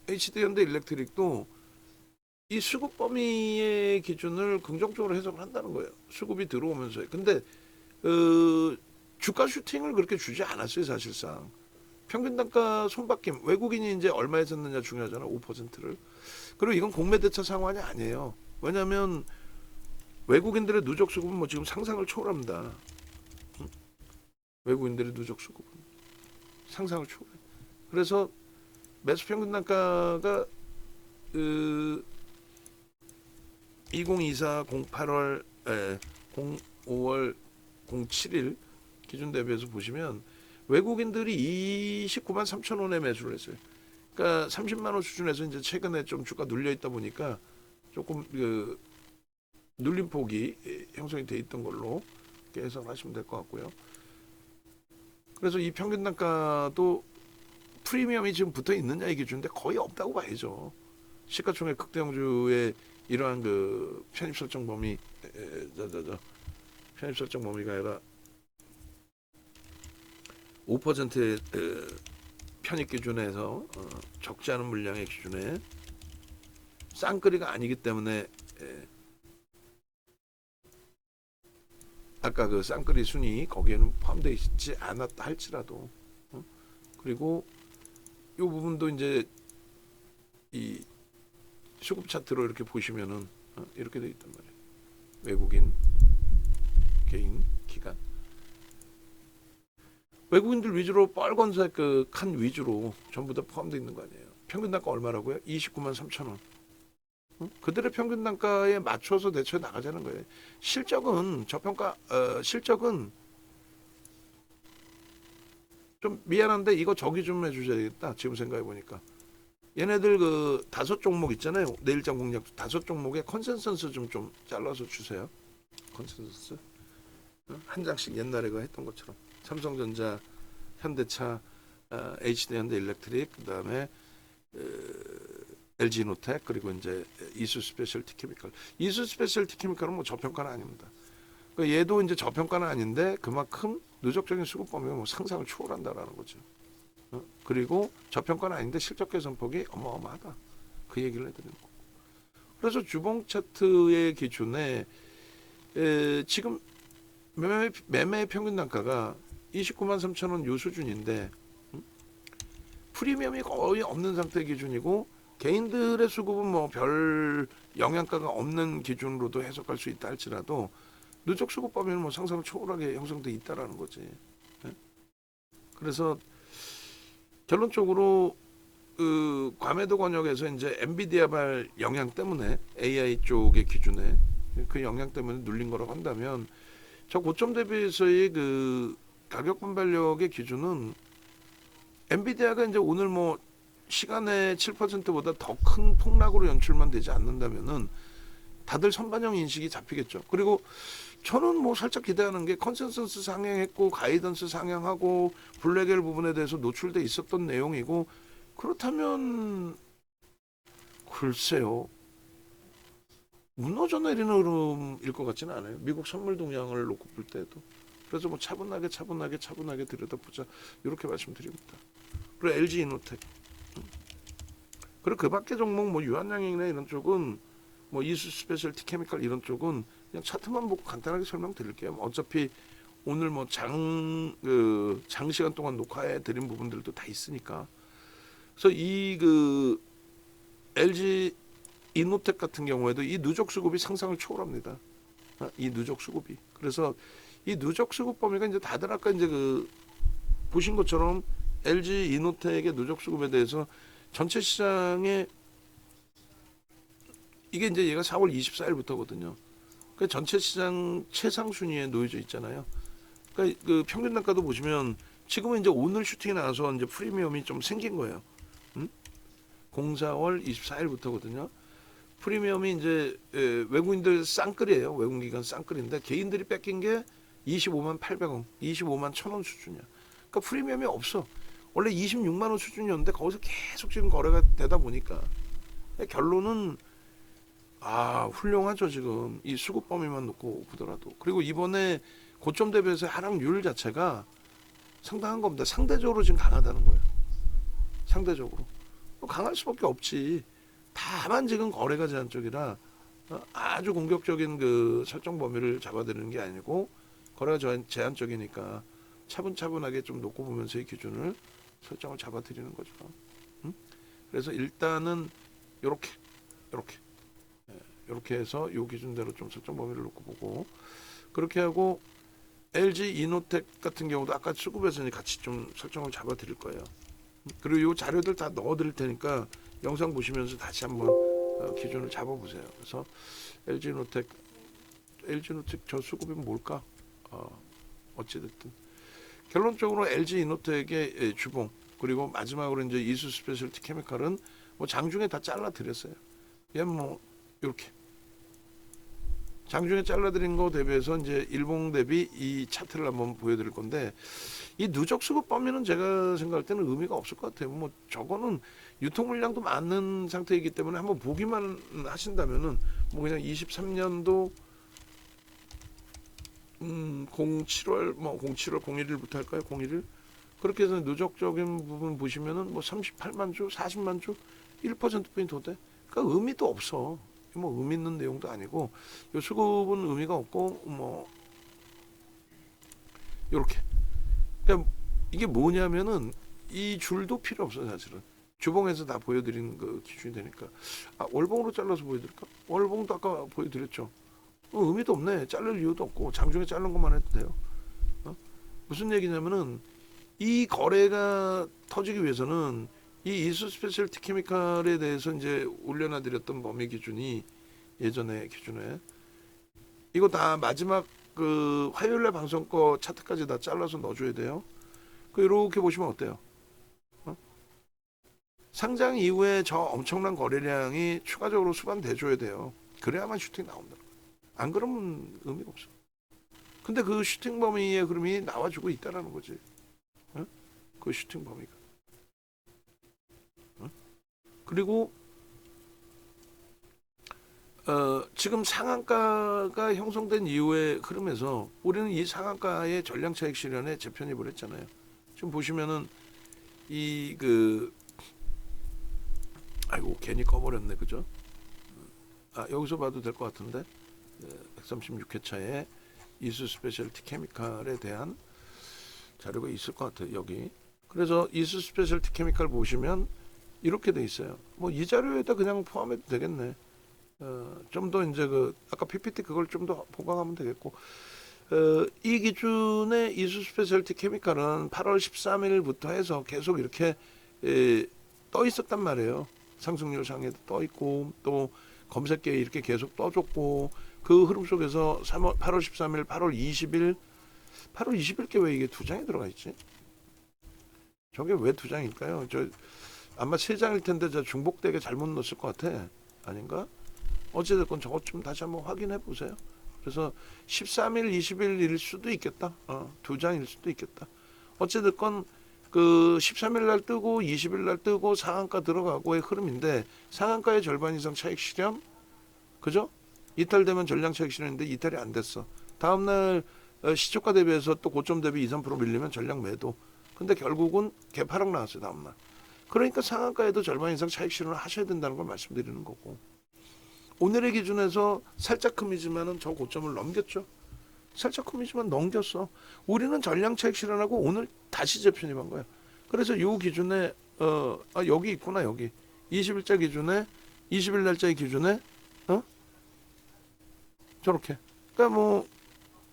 HD 현대 일렉트릭도 이 수급 범위의 기준을 긍정적으로 해석을 한다는 거예요. 수급이 들어오면서. 근데 주가 슈팅을 그렇게 주지 않았어요, 사실상. 평균 단가 손바뀜, 외국인이 이제 얼마에 샀느냐 중요하잖아, 5%를. 그리고 이건 공매대차 상환이 아니에요. 왜냐하면 외국인들의 누적 수급은 뭐 지금 상상을 초월합니다. 외국인들의 누적 수급은 상상을 초월해. 그래서 매수 평균 단가가 2024 08월 05월 07일 기준 대비해서 보시면 외국인들이 29만 3천 원에 매수를 했어요. 그러니까 30만 원 수준에서 이제 최근에 좀 주가 눌려 있다 보니까 조금 그 눌림 폭이 형성이 돼 있던 걸로 해석하시면 될 것 같고요. 그래서 이 평균 단가도 프리미엄이 지금 붙어 있느냐 이 기준인데 거의 없다고 봐야죠. 시가총액 극대형주의 이러한 그 편입 설정 범위, 편입 설정 범위가 아니라 5%의 편입 기준에서 적지 않은 물량의 기준에 쌍끌이가 아니기 때문에 아까 그 쌍끌이 순위 거기에는 포함되어 있지 않았다 할지라도 그리고 이 부분도 이제 이 수급 차트로 이렇게 보시면은 이렇게 돼 있단 말이에요. 외국인, 개인, 기관. 외국인들 위주로 빨간색 그 칸 위주로 전부 다 포함되어 있는 거 아니에요. 평균 단가 얼마라고요? 29만 3천 원. 그들의 평균 단가에 맞춰서 대처해 나가자는 거예요. 실적은 저평가 실적은 좀 미안한데 이거 저기 좀 해주셔야겠다. 지금 생각해 보니까 얘네들 그 5종목 있잖아요. 내일장 공략 5종목에 컨센서스 좀 잘라서 주세요. 컨센서스 한 장씩 옛날에 그 했던 것처럼 삼성전자, 현대차, HD 현대일렉트릭, 그다음에 LG노텍, 그리고 이제 이수 스페셜티 케미칼. 이수 스페셜티 케미칼은 뭐 저평가는 아닙니다. 그러니까 얘도 이제 저평가는 아닌데 그만큼 누적적인 수급 범위가 뭐 상상을 초월한다라는 거죠. 그리고 저평가는 아닌데 실적 개선폭이 어마어마하다. 그 얘기를 해드리는 거고. 그래서 주봉 차트의 기준에 지금 매매 평균 단가가 29만 3천 원 요 수준인데 프리미엄이 거의 없는 상태 기준이고 개인들의 수급은 뭐 별 영향가가 없는 기준으로도 해석할 수 있다 할지라도 누적 수급 범위는 뭐 상상을 초월하게 형성돼 있다라는 거지. 그래서 결론적으로 그 과매도 권역에서 이제 엔비디아발 영향 때문에 AI 쪽의 기준에 그 영향 때문에 눌린 거라고 한다면 저 고점 대비해서의 그 가격 분발력의 기준은 엔비디아가 이제 오늘 뭐 시간의 7%보다 더 큰 폭락으로 연출만 되지 않는다면은 다들 선반영 인식이 잡히겠죠. 그리고 저는 뭐 살짝 기대하는 게 컨센서스 상향했고 가이던스 상향하고 블랙엘 부분에 대해서 노출돼 있었던 내용이고, 그렇다면 글쎄요, 무너져 내리는 흐름일 것 같지는 않아요. 미국 선물 동향을 놓고 볼 때도. 그래서 뭐 차분하게 들여다보자, 이렇게 말씀드립니다. 그리고 LG 이노텍, 그리고 그 밖에 종목 뭐 유한양행이나 이런 쪽은, 뭐 이수 스페셜티 케미칼 이런 쪽은 그냥 차트만 보고 간단하게 설명드릴게요. 어차피 오늘 뭐 장시간 동안 녹화해 드린 부분들도 다 있으니까. 그래서 이 LG 이노텍 같은 경우에도 이 누적 수급이 상상을 초월합니다. 이 누적 수급이. 그래서 이 누적 수급 범위가 이제 다들 아까 이제 보신 것처럼 LG 이노텍의 누적 수급에 대해서 전체 시장에, 이게 이제 얘가 4월 24일부터거든요. 그러니까 전체 시장 최상 순위에 놓여져 있잖아요. 그러니까 그 평균 단가도 보시면 지금은 이제 오늘 슈팅이 나와서 이제 프리미엄이 좀 생긴 거예요. 04월 24일부터거든요. 프리미엄이 이제 외국인들 쌍끌이에요. 외국기관 쌍끌인데 개인들이 뺏긴 게 25만 800원, 25만 1000원 수준이야. 그러니까 프리미엄이 없어. 원래 26만 원 수준이었는데 거기서 계속 지금 거래가 되다 보니까 결론은 훌륭하죠. 지금 이 수급 범위만 놓고 보더라도. 그리고 이번에 고점 대비해서 하락률 자체가 상당한 겁니다. 상대적으로 지금 강하다는 거예요. 상대적으로 강할 수밖에 없지. 다만 지금 거래가 제한적이라 아주 공격적인 그 설정 범위를 잡아드리는 게 아니고, 거래가 제한적이니까 차분차분하게 좀 놓고 보면서 이 기준을 설정을 잡아드리는 거죠. 그래서 일단은 이렇게 해서 이 기준대로 좀 설정 범위를 놓고 보고, 그렇게 하고 LG 이노텍 같은 경우도 아까 수급에서 같이 좀 설정을 잡아드릴 거예요. 그리고 이 자료들 다 넣어드릴 테니까 영상 보시면서 다시 한번 기준을 잡아보세요. 그래서 LG 이노텍 저 수급이 뭘까? 어찌됐든 결론적으로 LG 이노텍의 주봉, 그리고 마지막으로 이제 이수 스페셜티 케미칼은 뭐 장중에 다 잘라 드렸어요. 얘는 뭐 이렇게 장중에 잘라드린 거 대비해서 이제 일봉 대비 이 차트를 한번 보여드릴 건데, 이 누적 수급 범위는 제가 생각할 때는 의미가 없을 것 같아요. 뭐 저거는 유통 물량도 많은 상태이기 때문에 한번 보기만 하신다면은 뭐 그냥 23년도 07월 뭐 07월 01일부터 할까요? 01일 그렇게 해서 누적적인 부분 보시면은 뭐 38만 주, 40만 주, 1%포인트 더 돼. 그러니까 의미도 없어. 뭐 의미 있는 내용도 아니고, 요 수급은 의미가 없고, 뭐 요렇게. 그러니까 이게 뭐냐면은 이 줄도 필요 없어. 사실은 주봉에서 다 보여드리는 그 기준이 되니까. 월봉으로 잘라서 보여드릴까? 월봉도 아까 보여드렸죠. 의미도 없네. 자를 이유도 없고 장중에 자른 것만 해도 돼요. 무슨 얘기냐면은 이 거래가 터지기 위해서는 이 이수 스페셜티 케미칼에 대해서 이제 올려놔드렸던 범위 기준이, 예전에 기준에 이거 다 마지막 그 화요일날 방송 거 차트까지 다 잘라서 넣어줘야 돼요. 이렇게 보시면 어때요? 상장 이후에 저 엄청난 거래량이 추가적으로 수반돼줘야 돼요. 그래야만 슈팅 나온다. 안 그러면 의미가 없어. 근데 그 슈팅 범위의 흐름이 나와주고 있다라는 거지. 그 슈팅 범위가. 그리고 지금 상한가가 형성된 이후의 흐름에서 우리는 이 상한가의 전량 차익 실현에 재편입을 했잖아요. 지금 보시면은 아이고 괜히 꺼버렸네, 그죠? 여기서 봐도 될 것 같은데 136회차에 이수 스페셜티 케미칼에 대한 자료가 있을 것 같아요, 여기. 그래서 이수 스페셜티 케미칼 보시면 이렇게 돼 있어요. 뭐 이 자료에다 그냥 포함해도 되겠네. 좀 더 이제 아까 PPT 그걸 좀 더 보강하면 되겠고, 이 기준의 이수 스페셜티 케미칼은 8월 13일부터 해서 계속 이렇게 떠 있었단 말이에요. 상승률 상에도 떠 있고, 또 검색계에 이렇게 계속 떠줬고, 그 흐름 속에서 8월 13일, 8월 20일, 8월 20일께 왜 이게 두 장이 들어가 있지? 저게 왜 두 장일까요? 아마 세 장일 텐데 저 중복되게 잘못 넣었을 것 같아. 아닌가? 어찌됐건 저것 좀 다시 한번 확인해 보세요. 그래서 13일, 20일일 수도 있겠다. 두 장일 수도 있겠다. 어찌됐건 그 13일 날 뜨고 20일 날 뜨고 상한가 들어가고의 흐름인데 상한가의 절반 이상 차익 실현, 그죠? 이탈되면 전량 차익 실현인데 이탈이 안 됐어. 다음 날 시초가 대비해서 또 고점 대비 2, 3% 밀리면 전량 매도. 근데 결국은 개파락 나왔어요 다음 날. 그러니까 상한가에도 절반 이상 차익 실현을 하셔야 된다는 걸 말씀드리는 거고. 오늘의 기준에서 살짝 금이지만은 저 고점을 넘겼죠. 살짝 금이지만 넘겼어. 우리는 전량 차익 실현하고 오늘 다시 재편입한 거야. 그래서 요 기준에 여기 있구나 여기 20일자 기준에 20일 날짜의 기준에 저렇게. 그러니까 뭐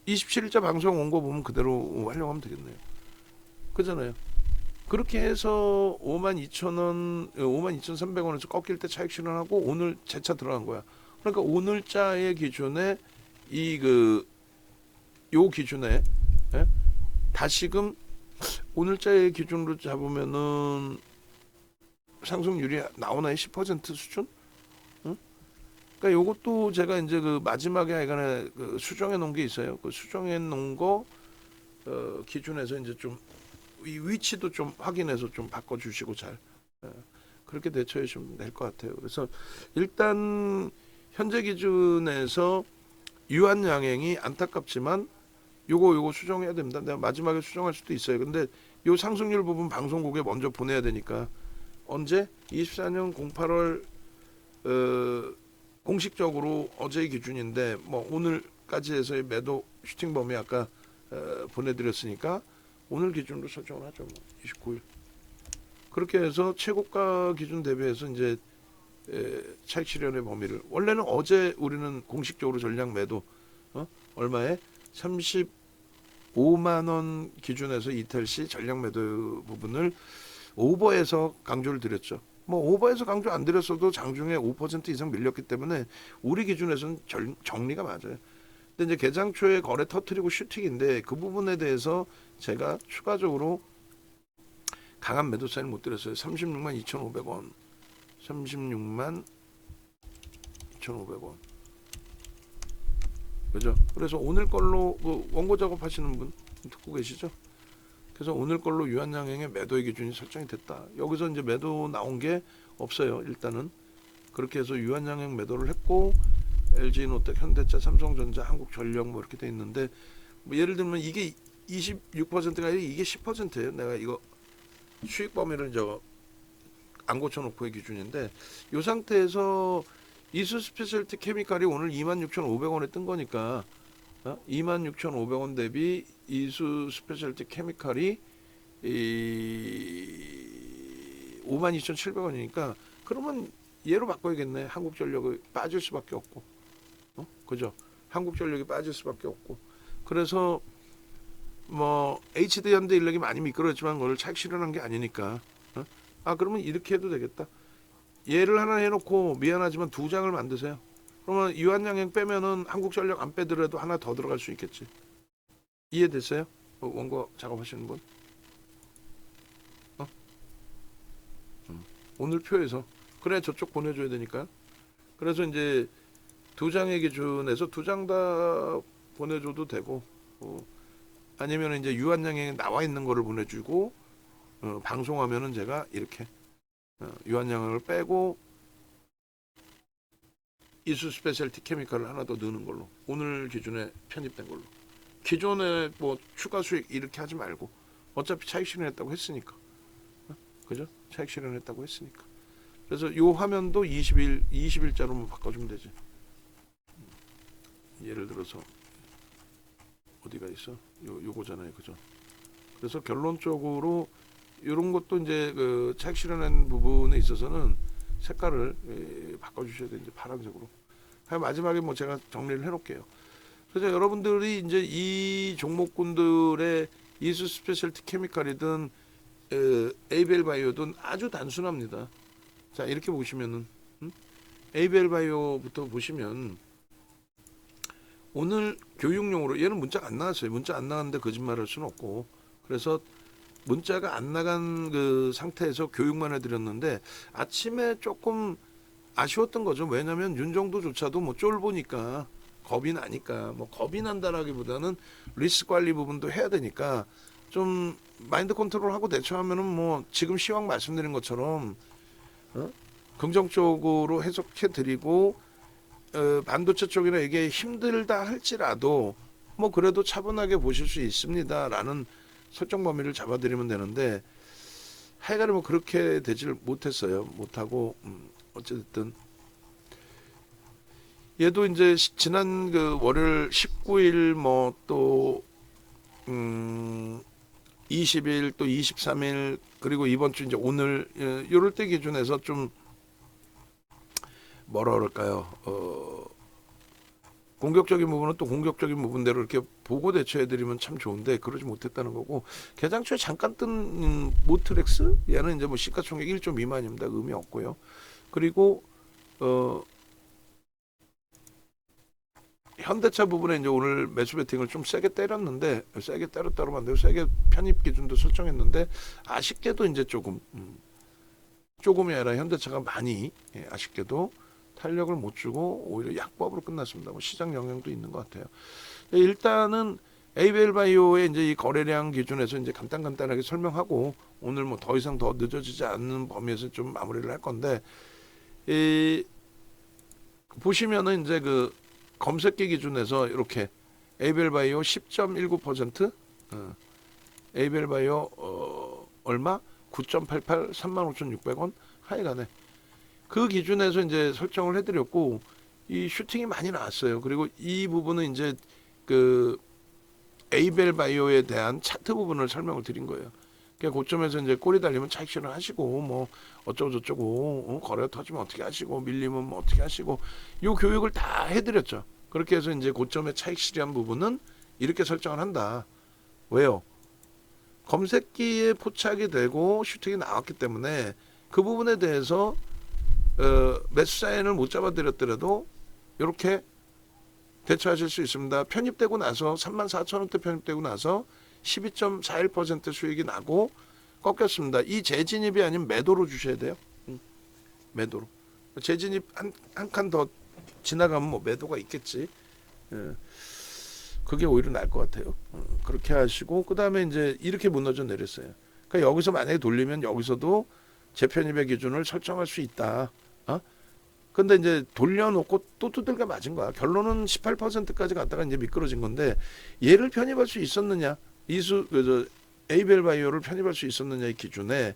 27일자 방송 온 거 보면 그대로 활용하면 되겠네요. 그잖아요. 그렇게 해서 52,000원, 52,300원에서 꺾일 때 차익 실현하고 오늘 재차 들어간 거야. 그러니까 오늘자의 기준에 요 기준에 다시금 오늘자의 기준으로 잡으면은 상승률이 나오나요? 10% 수준? 응? 그러니까 요것도 제가 이제 그 마지막에 하여간에 그 수정해 놓은 게 있어요. 그 수정해 놓은 거 기준에서 이제 좀 이 위치도 좀 확인해서 좀 바꿔주시고 잘 그렇게 대처해 주시면 될 것 같아요. 그래서 일단 현재 기준에서 유한 양행이 안타깝지만 요거 수정해야 됩니다. 내가 마지막에 수정할 수도 있어요. 근데 요 상승률 부분 방송국에 먼저 보내야 되니까 언제 24년 08월 공식적으로 어제의 기준인데 뭐 오늘까지 해서의 매도 슈팅 범위 아까 보내드렸으니까 오늘 기준으로 설정을 하죠. 뭐 29일. 그렇게 해서 최고가 기준 대비해서 이제 차익 실현의 범위를 원래는 어제 우리는 공식적으로 전량 매도 얼마에 35만 원 기준에서 이탈 시 전량 매도 부분을 오버해서 강조를 드렸죠. 뭐 오버해서 강조 안 드렸어도 장중에 5% 이상 밀렸기 때문에 우리 기준에서는 정리가 맞아요. 근데 이제 개장 초에 거래 터트리고 슈팅인데 그 부분에 대해서 제가 추가적으로 강한 매도 사인을 못 드렸어요. 36만 2,500원, 36만 2,500원. 그죠? 그래서 오늘 걸로 그 원고 작업하시는 분 듣고 계시죠? 그래서 오늘 걸로 유한양행의 매도의 기준이 설정이 됐다. 여기서 이제 매도 나온 게 없어요. 일단은 그렇게 해서 유한양행 매도를 했고 LG노텍, 현대차, 삼성전자, 한국전력 뭐 이렇게 돼 있는데 뭐 예를 들면 이게 26%가 아니라 이게 10%예요. 내가 이거 수익 범위를 안 고쳐놓고의 기준인데 이 상태에서 이수 스페셜티 케미칼이 오늘 26,500원에 뜬 거니까 26,500원 대비 이수 스페셜티 케미칼이 52,700원이니까 그러면 얘로 바꿔야겠네. 한국전력이 빠질 수밖에 없고 그죠? 한국전력이 빠질 수밖에 없고 그래서 뭐 HD 현대인력이 많이 미끄러졌지만 그걸 차익 실현한 게 아니니까 그러면 이렇게 해도 되겠다. 얘를 하나 해놓고 미안하지만 두 장을 만드세요. 그러면 유한양행 빼면은 한국전력 안 빼더라도 하나 더 들어갈 수 있겠지. 이해됐어요? 원고 작업하시는 분? 오늘 표에서 그래 저쪽 보내줘야 되니까. 그래서 이제 두 장의 기준에서 두 장 다 보내줘도 되고 아니면 이제 유한양행에 나와 있는 거를 보내주고 방송하면은 제가 이렇게 유한양행을 빼고 이수 스페셜티 케미칼을 하나 더 넣는 걸로 오늘 기준에 편입된 걸로 기존에 뭐 추가 수익 이렇게 하지 말고 어차피 차익 실현했다고 했으니까 그죠? 차익 실현했다고 했으니까 그래서 요 화면도 20일자로만 바꿔주면 되지. 예를 들어서 어디가 있어? 요거잖아요, 그죠? 그래서 결론적으로 이런 것도 이제 그 차익 실현한 부분에 있어서는 색깔을 바꿔주셔야 되는데 파란색으로. 마지막에 뭐 제가 정리를 해놓을게요. 그래서 여러분들이 이제 이 종목군들의 이수 스페셜티 케미칼이든 에이벨 바이오든 아주 단순합니다. 자 이렇게 보시면은 에이벨 바이오부터 보시면 오늘 교육용으로 얘는 문자가 안 나왔어요. 문자 안 나왔는데 거짓말할 수는 없고 그래서 문자가 안 나간 그 상태에서 교육만 해드렸는데 아침에 조금 아쉬웠던 거죠. 왜냐하면 윤정도조차도 뭐 쫄보니까 겁이 나니까 뭐 겁이 난다라기보다는 리스크 관리 부분도 해야 되니까 좀 마인드 컨트롤하고 대처하면은 뭐 지금 시황 말씀드린 것처럼 긍정적으로 해석해 드리고 반도체 쪽이나 이게 힘들다 할지라도 뭐 그래도 차분하게 보실 수 있습니다라는 설정 범위를 잡아드리면 되는데 하여간에 뭐 그렇게 되질 못했어요. 못하고 어쨌든 얘도 이제 지난 그 월요일 19일 뭐 또 20일 또 23일 그리고 이번 주 이제 오늘 요럴 때 기준에서 좀 뭐라 그럴까요? 공격적인 부분은 또 공격적인 부분대로 이렇게 보고 대처해드리면 참 좋은데 그러지 못했다는 거고 개장 초에 잠깐 뜬 모트렉스 얘는 이제 뭐 시가총액 1조 미만입니다. 의미 없고요. 그리고 현대차 부분에 이제 오늘 매수 베팅을 좀 세게 때렸는데 세게 때렸다고 만들고 세게 편입 기준도 설정했는데 아쉽게도 이제 조금이 아니라 현대차가 많이 아쉽게도 탄력을 못 주고 오히려 약법으로 끝났습니다. 뭐 시장 영향도 있는 것 같아요. 일단은 에이벨 바이오의 이제 이 거래량 기준에서 이제 간단하게 설명하고 오늘 뭐 더 이상 더 늦어지지 않는 범위에서 좀 마무리를 할 건데 보시면은 이제 그 검색기 기준에서 이렇게 에이벨 바이오 10.19%, 에이벨 바이오 얼마? 9.88, 35,600원 하여간에 그 기준에서 이제 설정을 해드렸고 이 슈팅이 많이 나왔어요. 그리고 이 부분은 이제 그 에이벨 바이오에 대한 차트 부분을 설명을 드린 거예요. 그러니까 고점에서 이제 꼬리 달리면 차익 실현하시고 뭐 어쩌고 저쩌고 거래가 터지면 어떻게 하시고 밀리면 뭐 어떻게 하시고 요 교육을 다 해드렸죠. 그렇게 해서 이제 고점의 차익 실현 부분은 이렇게 설정을 한다. 왜요? 검색기에 포착이 되고 슈팅이 나왔기 때문에 그 부분에 대해서 매수 사인을 못 잡아드렸더라도 이렇게 대처하실 수 있습니다. 편입되고 나서 34,000원대 편입되고 나서 12.41% 수익이 나고 꺾였습니다. 이 재진입이 아닌 매도로 주셔야 돼요. 매도로. 재진입 한 칸 더 지나가면 뭐 매도가 있겠지. 그게 오히려 나을 것 같아요. 그렇게 하시고 그 다음에 이제 이렇게 무너져 내렸어요. 그러니까 여기서 만약에 돌리면 여기서도 재편입의 기준을 설정할 수 있다. 근데 이제 돌려놓고 또 두들겨 맞은 거야. 결론은 18%까지 갔다가 이제 미끄러진 건데 얘를 편입할 수 있었느냐? 에이벨 바이오를 편입할 수 있었느냐의 기준에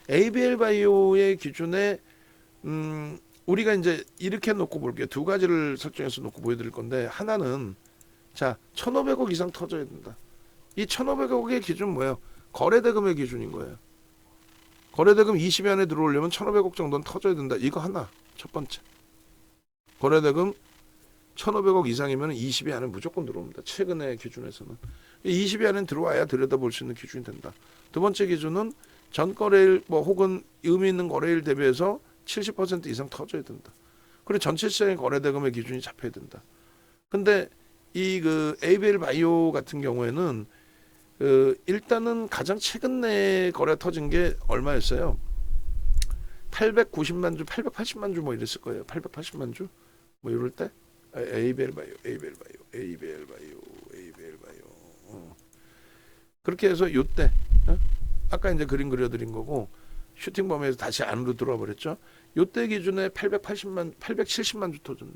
에이벨 바이오의 기준에 우리가 이제 이렇게 놓고 볼게요. 두 가지를 설정해서 놓고 보여드릴 건데 하나는 자 1,500억 이상 터져야 된다. 이 1,500억의 기준 뭐예요? 거래대금의 기준인 거예요. 거래대금 20위 안에 들어오려면 1,500억 정도는 터져야 된다. 이거 하나 첫 번째. 거래대금 1,500억 이상이면 20위 안에 무조건 들어옵니다. 최근의 기준에서는 20위 안에 들어와야 들여다볼 수 있는 기준이 된다. 두 번째 기준은 전 거래일 뭐 혹은 의미 있는 거래일 대비해서 70% 이상 터져야 된다. 그리고 전체 시장의 거래대금의 기준이 잡혀야 된다. 근데 이 그 에이벨 바이오 같은 경우에는 일단은 가장 최근 내 거래 터진 게 얼마였어요? 890만 주, 880만 주 뭐 이랬을 거예요. 880만 주? 뭐 이럴 때? 에이벨 바이오. 그렇게 해서 요때 아까 이제 그림 그려드린 거고 슈팅 범위에서 다시 안으로 들어와 버렸죠. 요때 기준에 870만 주 터졌네.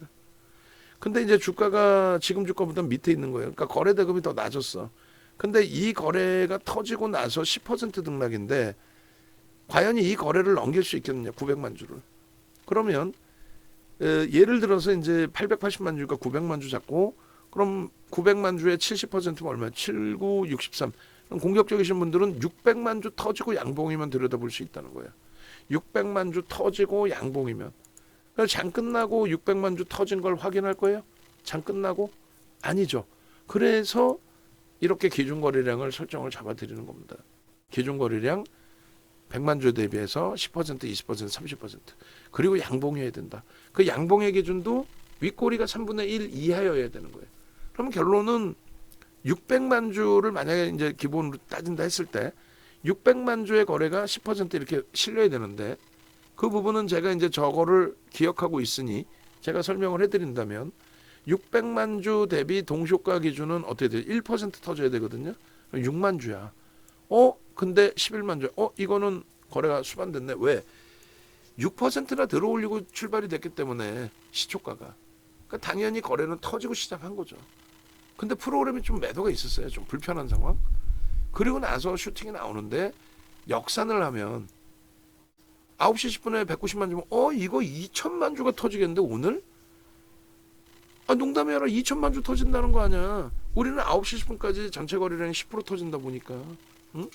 근데 이제 주가가 지금 주가보다 밑에 있는 거예요. 그러니까 거래 대금이 더 낮았어. 근데 이 거래가 터지고 나서 10% 등락인데 과연 이 거래를 넘길 수 있겠느냐? 900만 주를. 그러면 예를 들어서 이제 880만 주가 900만 주 잡고 그럼 900만 주의 70%면 얼마야? 7, 9, 63. 그럼 공격적이신 분들은 600만 주 터지고 양봉이면 들여다볼 수 있다는 거예요. 600만 주 터지고 양봉이면. 장 끝나고 600만 주 터진 걸 확인할 거예요? 장 끝나고? 아니죠. 그래서 이렇게 기준 거래량을 설정을 잡아드리는 겁니다. 기준 거래량 100만 주 대비해서 10%, 20%, 30%. 그리고 양봉해야 된다. 그 양봉의 기준도 윗꼬리가 3분의 1 이하여야 되는 거예요. 그럼 결론은 600만 주를 만약에 이제 기본으로 따진다 했을 때 600만 주의 거래가 10% 이렇게 실려야 되는데 그 부분은 제가 이제 저거를 기억하고 있으니 제가 설명을 해드린다면 600만 주 대비 동시효과 기준은 어떻게 돼요? 1% 터져야 되거든요. 6만 주야. 근데 11만 주. 이거는 거래가 수반됐네. 왜? 6%나 들어올리고 출발이 됐기 때문에 시초가가. 그러니까 당연히 거래는 터지고 시작한 거죠. 근데 프로그램이 좀 매도가 있었어요. 좀 불편한 상황. 그리고 나서 슈팅이 나오는데 역산을 하면 9시 10분에 190만 주면 이거 2천만 주가 터지겠는데 오늘? 농담이 아니라 2천만 주 터진다는 거 아니야. 우리는 9시 10분까지 전체 거래량이 10% 터진다 보니까. 응?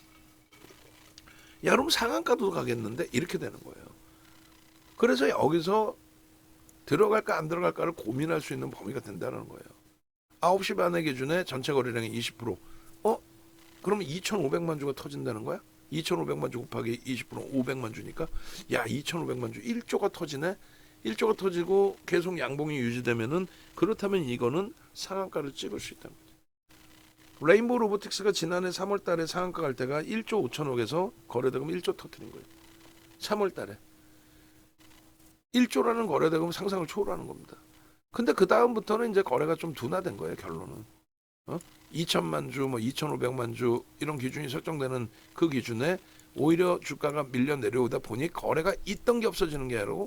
야, 그럼 상한가도 가겠는데? 이렇게 되는 거예요. 그래서 여기서 들어갈까 안 들어갈까를 고민할 수 있는 범위가 된다는 거예요. 9시 반의 기준에 전체 거래량이 20%. 그러면 2,500만 주가 터진다는 거야? 2,500만 주 곱하기 20%는 500만 주니까 야, 2,500만 주 1조가 터지네. 1조가 터지고 계속 양봉이 유지되면은 그렇다면 이거는 상한가를 찍을 수 있다는 거죠. 레인보우 로보틱스가 지난해 3월 달에 상한가 갈 때가 1조 5천억에서 거래대금 1조 터뜨린 거예요. 3월 달에. 1조라는 거래대금 상상을 초월하는 겁니다. 근데 그 다음부터는 이제 거래가 좀 둔화된 거예요, 결론은. 2천만 주, 2,500만 주 이런 기준이 설정되는 그 기준에 오히려 주가가 밀려 내려오다 보니 거래가 있던 게 없어지는 게 아니라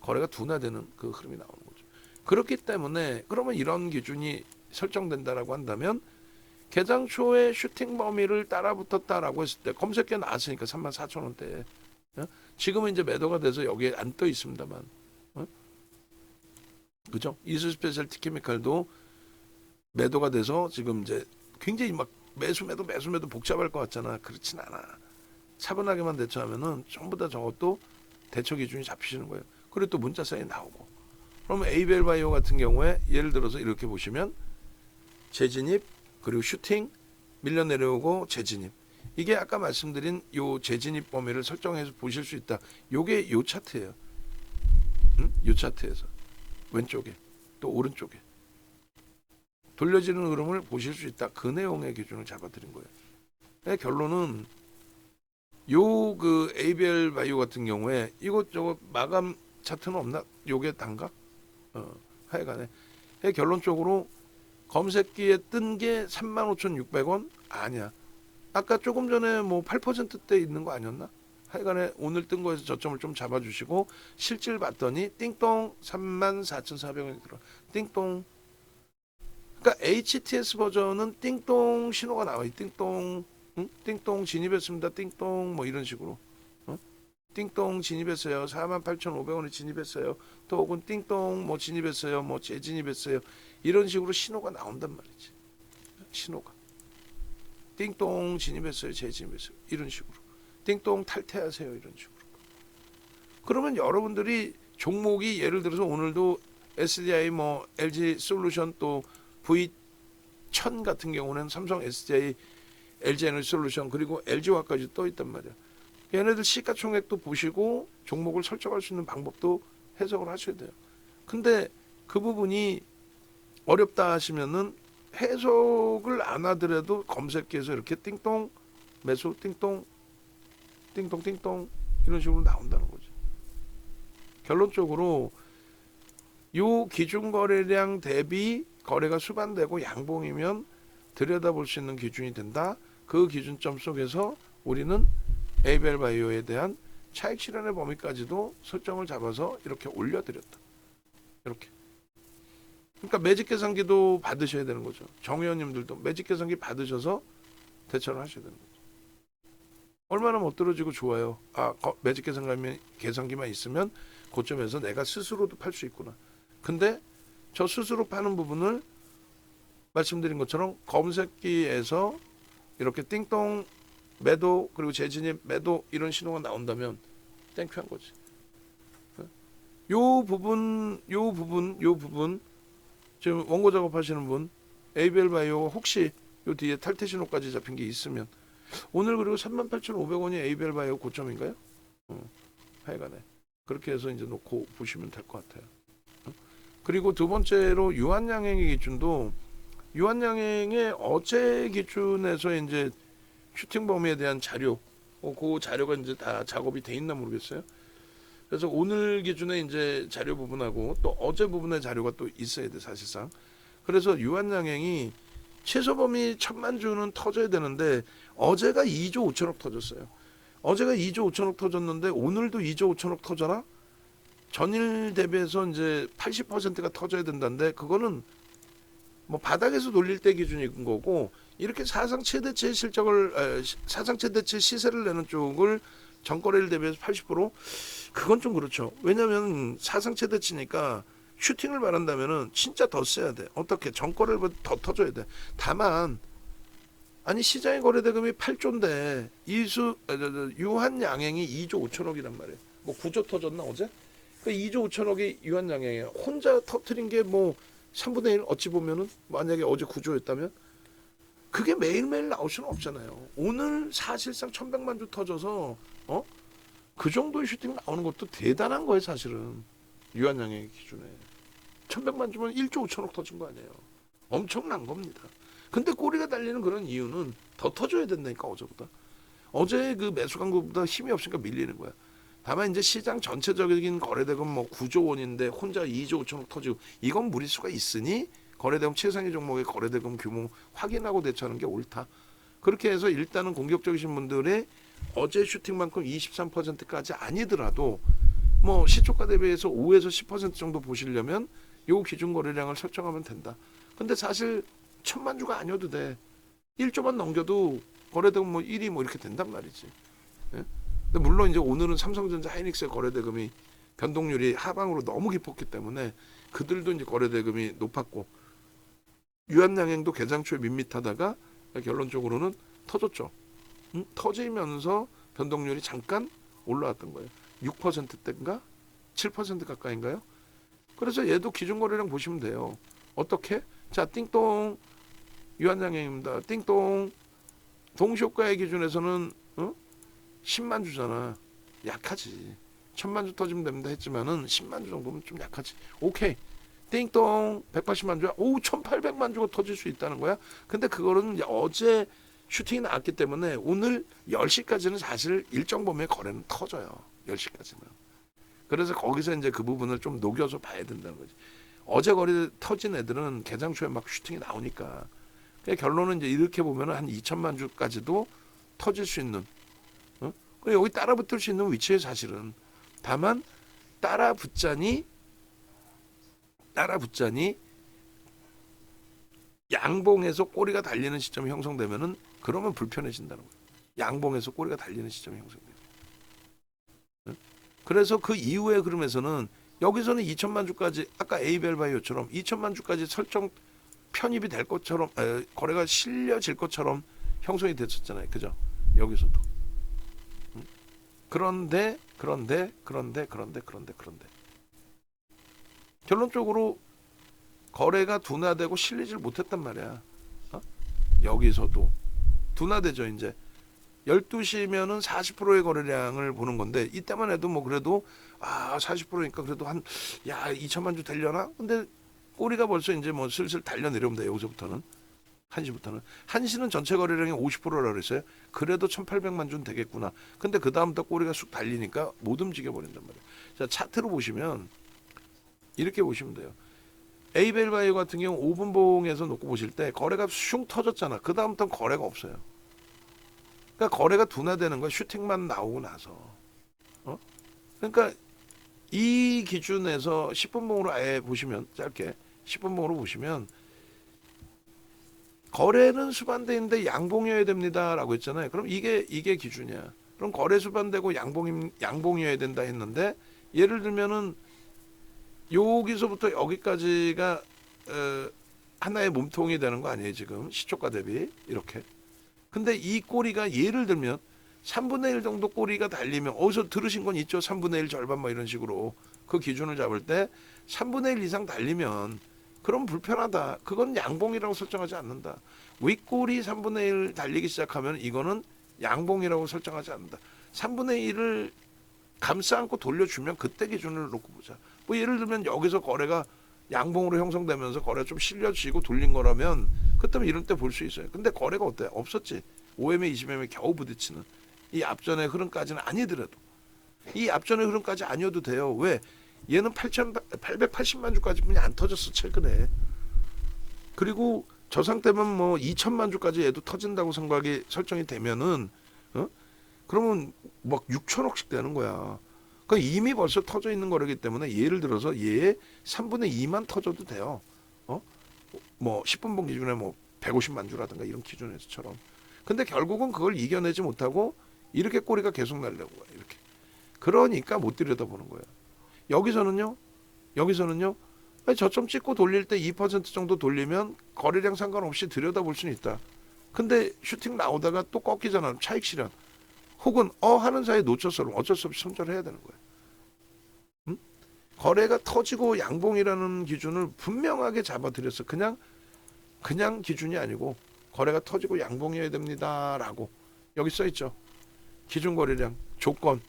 거래가 둔화되는 그 흐름이 나오는 거죠. 그렇기 때문에 그러면 이런 기준이 설정된다라고 한다면 개장 초에 슈팅 범위를 따라붙었다라고 했을 때 검색기에 나왔으니까 34,000원대. 지금은 이제 매도가 돼서 여기에 안 떠 있습니다만. 그죠? 이수 스페셜티 케미칼도 매도가 돼서 지금 이제 굉장히 막 매수 매도 복잡할 것 같잖아. 그렇진 않아. 차분하게만 대처하면은 전부 다 저것도 대처 기준이 잡히시는 거예요. 그리고 또 문자 사인이 나오고. 그러면 에이벨 바이오 같은 경우에 예를 들어서 이렇게 보시면 재진입 그리고 슈팅 밀려 내려오고 재진입. 이게 아까 말씀드린 요 재진입 범위를 설정해서 보실 수 있다. 요게 요 차트예요. 요 차트에서 왼쪽에 또 오른쪽에 돌려지는 흐름을 보실 수 있다. 그 내용의 기준을 잡아드린 거예요. 결론은 요 그 ABL 바이오 같은 경우에 이것저것 마감 차트는 없나? 요게 단가? 하여간에 결론적으로 검색기에 뜬 게 35,600원 아니야. 아까 조금 전에 뭐 8%대 있는 거 아니었나? 하여간에 오늘 뜬 거에서 저점을 좀 잡아주시고 실질 봤더니 띵동 34,400원이 들어. 띵동. 그러니까 HTS 버전은 띵동 신호가 나와요. 띵동, 띵동 진입했습니다. 띵동 뭐 이런 식으로. 띵동 진입했어요. 48,500원에 진입했어요. 또 혹은 띵동 뭐 진입했어요. 뭐 재진입했어요. 이런 식으로 신호가 나온단 말이지. 신호가. 띵동 진입했어요. 재진입했어요. 이런 식으로. 띵동 탈퇴하세요. 이런 식으로. 그러면 여러분들이 종목이 예를 들어서 오늘도 SDI 뭐 LG 솔루션 또 V1000 같은 경우는 삼성 SDI LG 에너지 솔루션 그리고 LG화까지 떠 있단 말이야. 얘네들 시가총액도 보시고 종목을 설정할 수 있는 방법도 해석을 하셔야 돼요. 근데 그 부분이 어렵다 하시면은 해석을 안 하더라도 검색기에서 이렇게 띵동 매수 띵동 띵동 띵동 이런 식으로 나온다는 거죠. 결론적으로 요 기준 거래량 대비 거래가 수반되고 양봉이면 들여다볼 수 있는 기준이 된다. 그 기준점 속에서 우리는 에이벨 바이오에 대한 차익 실현의 범위까지도 설정을 잡아서 이렇게 올려드렸다. 이렇게. 그러니까 매직 계산기도 받으셔야 되는 거죠. 정 의원님들도 매직 계산기 받으셔서 대처를 하셔야 되는 거죠. 얼마나 멋들어지고 좋아요. 매직 계산기만 있으면 고점에서 내가 스스로도 팔 수 있구나. 근데 저 스스로 파는 부분을 말씀드린 것처럼 검색기에서 이렇게 띵동 매도 그리고 재진입 매도 이런 신호가 나온다면 땡큐한 거지. 요 부분 지금 원고 작업하시는 분 에이벨 바이오 혹시 요 뒤에 탈퇴 신호까지 잡힌 게 있으면 오늘 그리고 38,500원이 에이벨 바이오 고점인가요? 하여간에 그렇게 해서 이제 놓고 보시면 될 것 같아요. 그리고 두 번째로 유한양행의 기준도 유한양행의 어제 기준에서 이제 슈팅 범위에 대한 자료, 그 자료가 이제 다 작업이 돼 있나 모르겠어요. 그래서 오늘 기준에 이제 자료 부분하고 또 어제 부분의 자료가 또 있어야 돼 사실상. 그래서 유한양행이 최소 범위 1,000만 주는 터져야 되는데 어제가 2조 5천억 터졌어요. 어제가 2조 5천억 터졌는데 오늘도 2조 5천억 터져라? 전일 대비해서 이제 80%가 터져야 된다는데 그거는 뭐 바닥에서 돌릴 때 기준인 거고 이렇게 사상 최대치 실적을 사상 최대치 시세를 내는 쪽을 전거래일 대비해서 80% 그건 좀 그렇죠. 왜냐하면 사상 최대치니까 슈팅을 말한다면은 진짜 더 써야 돼. 어떻게 전거래일보다 더 터져야 돼. 다만 아니 시장의 거래대금이 8조인데 유한양행이 2조 5천억이란 말이에요. 뭐 9조 터졌나 어제? 그 2조 5천억이 유한양행이에요. 혼자 터트린 게 뭐 3분의 1 어찌 보면은 만약에 어제 9조였다면 그게 매일매일 나올 수는 없잖아요. 오늘 사실상 1,100만 주 터져서 그 정도의 슈팅 나오는 것도 대단한 거예요, 사실은. 유한양행 기준에. 1,100만 주면 1조 5천억 터진 거 아니에요. 엄청난 겁니다. 근데 꼬리가 달리는 그런 이유는 더 터져야 된다니까, 어제보다. 어제 그 매수 강구보다 힘이 없으니까 밀리는 거야. 다만 이제 시장 전체적인 거래대금 뭐 9조 원인데 혼자 2조 5천억 터지고 이건 무리수가 있으니 거래대금 최상위 종목의 거래대금 규모 확인하고 대처하는 게 옳다. 그렇게 해서 일단은 공격적이신 분들의 어제 슈팅만큼 23%까지 아니더라도 뭐 시초가 대비해서 5에서 10% 정도 보시려면 요 기준 거래량을 설정하면 된다. 근데 사실 1,000만 주가 아니어도 돼. 1조만 넘겨도 거래대금 뭐 1위 뭐 이렇게 된단 말이지. 예? 근데 물론 이제 오늘은 삼성전자 하이닉스의 거래대금이 변동률이 하방으로 너무 깊었기 때문에 그들도 이제 거래대금이 높았고 유한양행도 개장 초에 밋밋하다가 결론적으로는 터졌죠. 터지면서 변동률이 잠깐 올라왔던 거예요. 6%대인가 7% 가까이인가요? 그래서 얘도 기준 거래량 보시면 돼요. 어떻게? 자, 띵동 유한양행입니다. 띵동 동시효과의 기준에서는 10만 주잖아. 약하지. 1,000만 주 터지면 됩니다 했지만은 10만 주 정도면 좀 약하지. 오케이. 띵동 180만 주야. 오 1,800만 주가 터질 수 있다는 거야. 근데 그거는 이제 어제 슈팅이 나왔기 때문에 오늘 10시까지는 사실 일정 범위의 거래는 터져요. 10시까지는. 그래서 거기서 이제 그 부분을 좀 녹여서 봐야 된다는 거지. 어제 거래 터진 애들은 개장 초에 막 슈팅이 나오니까. 그러니까 결론은 이제 이렇게 보면은 한 2천만 주까지도 터질 수 있는. 여기 따라붙을 수 있는 위치에 사실은. 다만 따라붙자니 양봉에서 꼬리가 달리는 시점이 형성되면은 그러면 불편해진다는 거예요. 양봉에서 꼬리가 달리는 시점이 형성돼요. 그래서 그 이후의 흐름에서는 여기서는 2천만 주까지 아까 에이벨바이오처럼 2천만 주까지 설정 편입이 될 것처럼 거래가 실려질 것처럼 형성이 됐었잖아요. 그죠? 여기서도. 그런데 결론적으로 거래가 둔화되고 실리질 못했단 말이야. 여기서도 둔화되죠. 이제 12시면은 40%의 거래량을 보는 건데 이때만 해도 뭐 그래도 40%니까 그래도 한 2천만 주 되려나? 근데 꼬리가 벌써 이제 뭐 슬슬 달려 내려옵니다. 여기서부터는 1시부터는 1시는 전체 거래량이 50%라 그랬어요. 그래도 1,800만 주는 되겠구나. 근데 그 다음부터 꼬리가 쑥 달리니까 못 움직여 버린단 말이에요. 자, 차트로 보시면 이렇게 보시면 돼요. 에이벨바이오 같은 경우 5분봉에서 놓고 보실 때 거래가 슝 터졌잖아. 그 다음부터는 거래가 없어요. 그러니까 거래가 둔화되는 거야. 슈팅만 나오고 나서. 그러니까 이 기준에서 10분봉으로 아예 보시면 짧게 10분봉으로 보시면 거래는 수반되는데 양봉이어야 됩니다라고 했잖아요. 그럼 이게 기준이야. 그럼 거래 수반되고 양봉이어야 된다 했는데 예를 들면은 여기서부터 여기까지가 하나의 몸통이 되는 거 아니에요, 지금 시초가 대비 이렇게. 근데 이 꼬리가 예를 들면 3분의 1 정도 꼬리가 달리면 어디서 들으신 건 있죠? 3분의 1 절반 뭐 이런 식으로 그 기준을 잡을 때 3분의 1 이상 달리면 그럼 불편하다. 그건 양봉이라고 설정하지 않는다. 윗꼬리 3분의 1 달리기 시작하면 이거는 양봉이라고 설정하지 않는다. 3분의 1을 감싸 안고 돌려주면 그때 기준을 놓고 보자. 뭐 예를 들면 여기서 거래가 양봉으로 형성되면서 거래가 좀 실려지고 돌린 거라면 그때면 이런 때 볼 수 있어요. 근데 거래가 없었지. 5MA, 20MA 겨우 부딪히는 이 앞전의 흐름까지는 아니더라도. 이 앞전의 흐름까지 아니어도 돼요. 왜? 얘는 880만 주까지 뿐이 안 터졌어 최근에. 그리고 저 상태면 뭐 2천만 주까지 얘도 터진다고 생각이 설정이 되면은 그러면 막 6천억씩 되는 거야. 그러니까 이미 벌써 터져 있는 거라기 때문에 예를 들어서 얘의 3분의 2만 터져도 돼요. 뭐 10분봉 기준에 뭐 150만 주라든가 이런 기준에서처럼. 근데 결국은 그걸 이겨내지 못하고 이렇게 꼬리가 계속 날려고 거야. 이렇게. 그러니까 못 들여다보는 거예요. 여기서는요. 저점 찍고 돌릴 때 2% 정도 돌리면 거래량 상관없이 들여다볼 수는 있다. 근데 슈팅 나오다가 또 꺾이잖아. 차익 실현. 혹은 하는 사이에 놓쳤어. 그럼 어쩔 수 없이 손절해야 되는 거예요. 응? 거래가 터지고 양봉이라는 기준을 분명하게 잡아드렸어. 그냥 기준이 아니고 거래가 터지고 양봉이어야 됩니다라고 여기 써 있죠. 기준 거래량 조건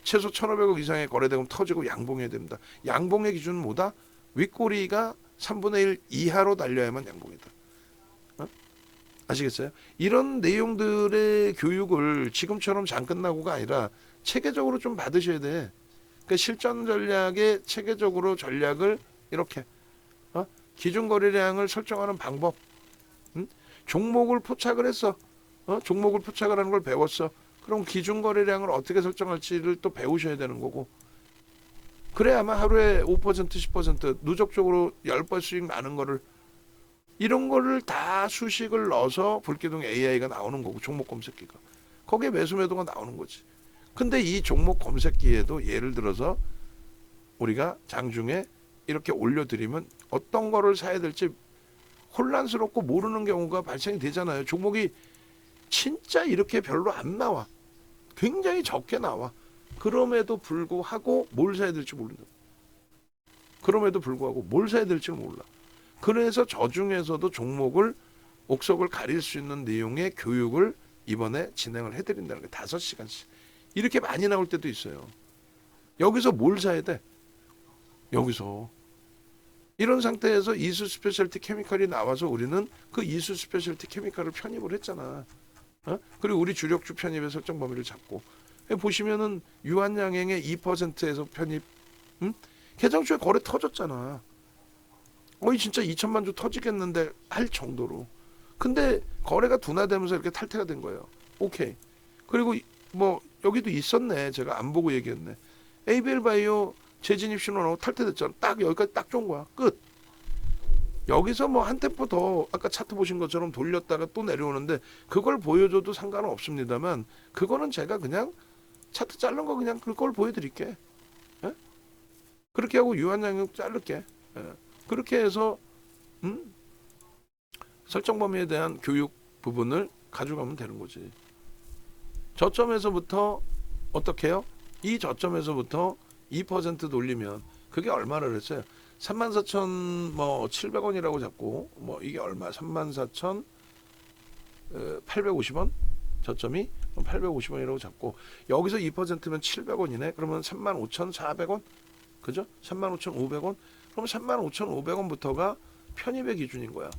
최소 1,500억 이상의 거래대금 터지고 양봉해야 됩니다. 양봉의 기준은 뭐다? 윗꼬리가 3분의 1 이하로 달려야만 양봉이다. 아시겠어요? 이런 내용들의 교육을 지금처럼 잠 끝나고가 아니라 체계적으로 좀 받으셔야 돼. 그러니까 실전 전략의 체계적으로 전략을 이렇게 기준 거래량을 설정하는 방법, 종목을 포착을 했어. 종목을 포착을 하는 걸 배웠어. 그럼 기준 거래량을 어떻게 설정할지를 또 배우셔야 되는 거고. 그래야만 하루에 5% 10% 누적적으로 10번 수익 나는 거를 이런 거를 다 수식을 넣어서 불기둥 AI가 나오는 거고 종목 검색기가. 거기에 매수 매도가 나오는 거지. 근데 이 종목 검색기에도 예를 들어서 우리가 장중에 이렇게 올려드리면 어떤 거를 사야 될지 혼란스럽고 모르는 경우가 발생이 되잖아요. 종목이 진짜 이렇게 별로 안 나와. 굉장히 적게 나와. 그럼에도 불구하고 뭘 사야 될지 모른다. 그럼에도 불구하고 뭘 사야 될지 몰라. 그래서 저 중에서도 종목을 옥석을 가릴 수 있는 내용의 교육을 이번에 진행을 해드린다는 거예요. 5시간씩. 이렇게 많이 나올 때도 있어요. 여기서 뭘 사야 돼? 여기서. 이런 상태에서 이수 스페셜티 케미칼이 나와서 우리는 그 이수 스페셜티 케미칼을 편입을 했잖아. 그리고 우리 주력주 편입의 설정 범위를 잡고. 보시면은 유한양행의 2%에서 편입. 개장주에 거래 터졌잖아. 진짜 2천만 주 터지겠는데 할 정도로. 근데 거래가 둔화되면서 이렇게 탈퇴가 된 거예요. 오케이. 그리고 뭐 여기도 있었네. 제가 안 보고 얘기했네. ABL 바이오 재진입 신호나고 탈퇴됐잖아. 딱 여기까지 딱 좋은 거야. 끝. 여기서 뭐 한 템포 더 아까 차트 보신 것처럼 돌렸다가 또 내려오는데 그걸 보여줘도 상관은 없습니다만 그거는 제가 그냥 차트 자른 거 그냥 그걸 보여드릴게. 예? 그렇게 하고 유한양육 자를게. 예. 그렇게 해서 설정 범위에 대한 교육 부분을 가져가면 되는 거지. 저점에서부터 어떻게 해요? 이 저점에서부터 2% 돌리면 그게 얼마를 했어요? 34,700원이라고 잡고 뭐 이게 얼마? 34,850원 저점이 850원이라고 잡고 여기서 2%면 700원이네. 그러면 35,400원? 그죠? 35,500원? 그럼 35,500원부터가 편입의 기준인 거야.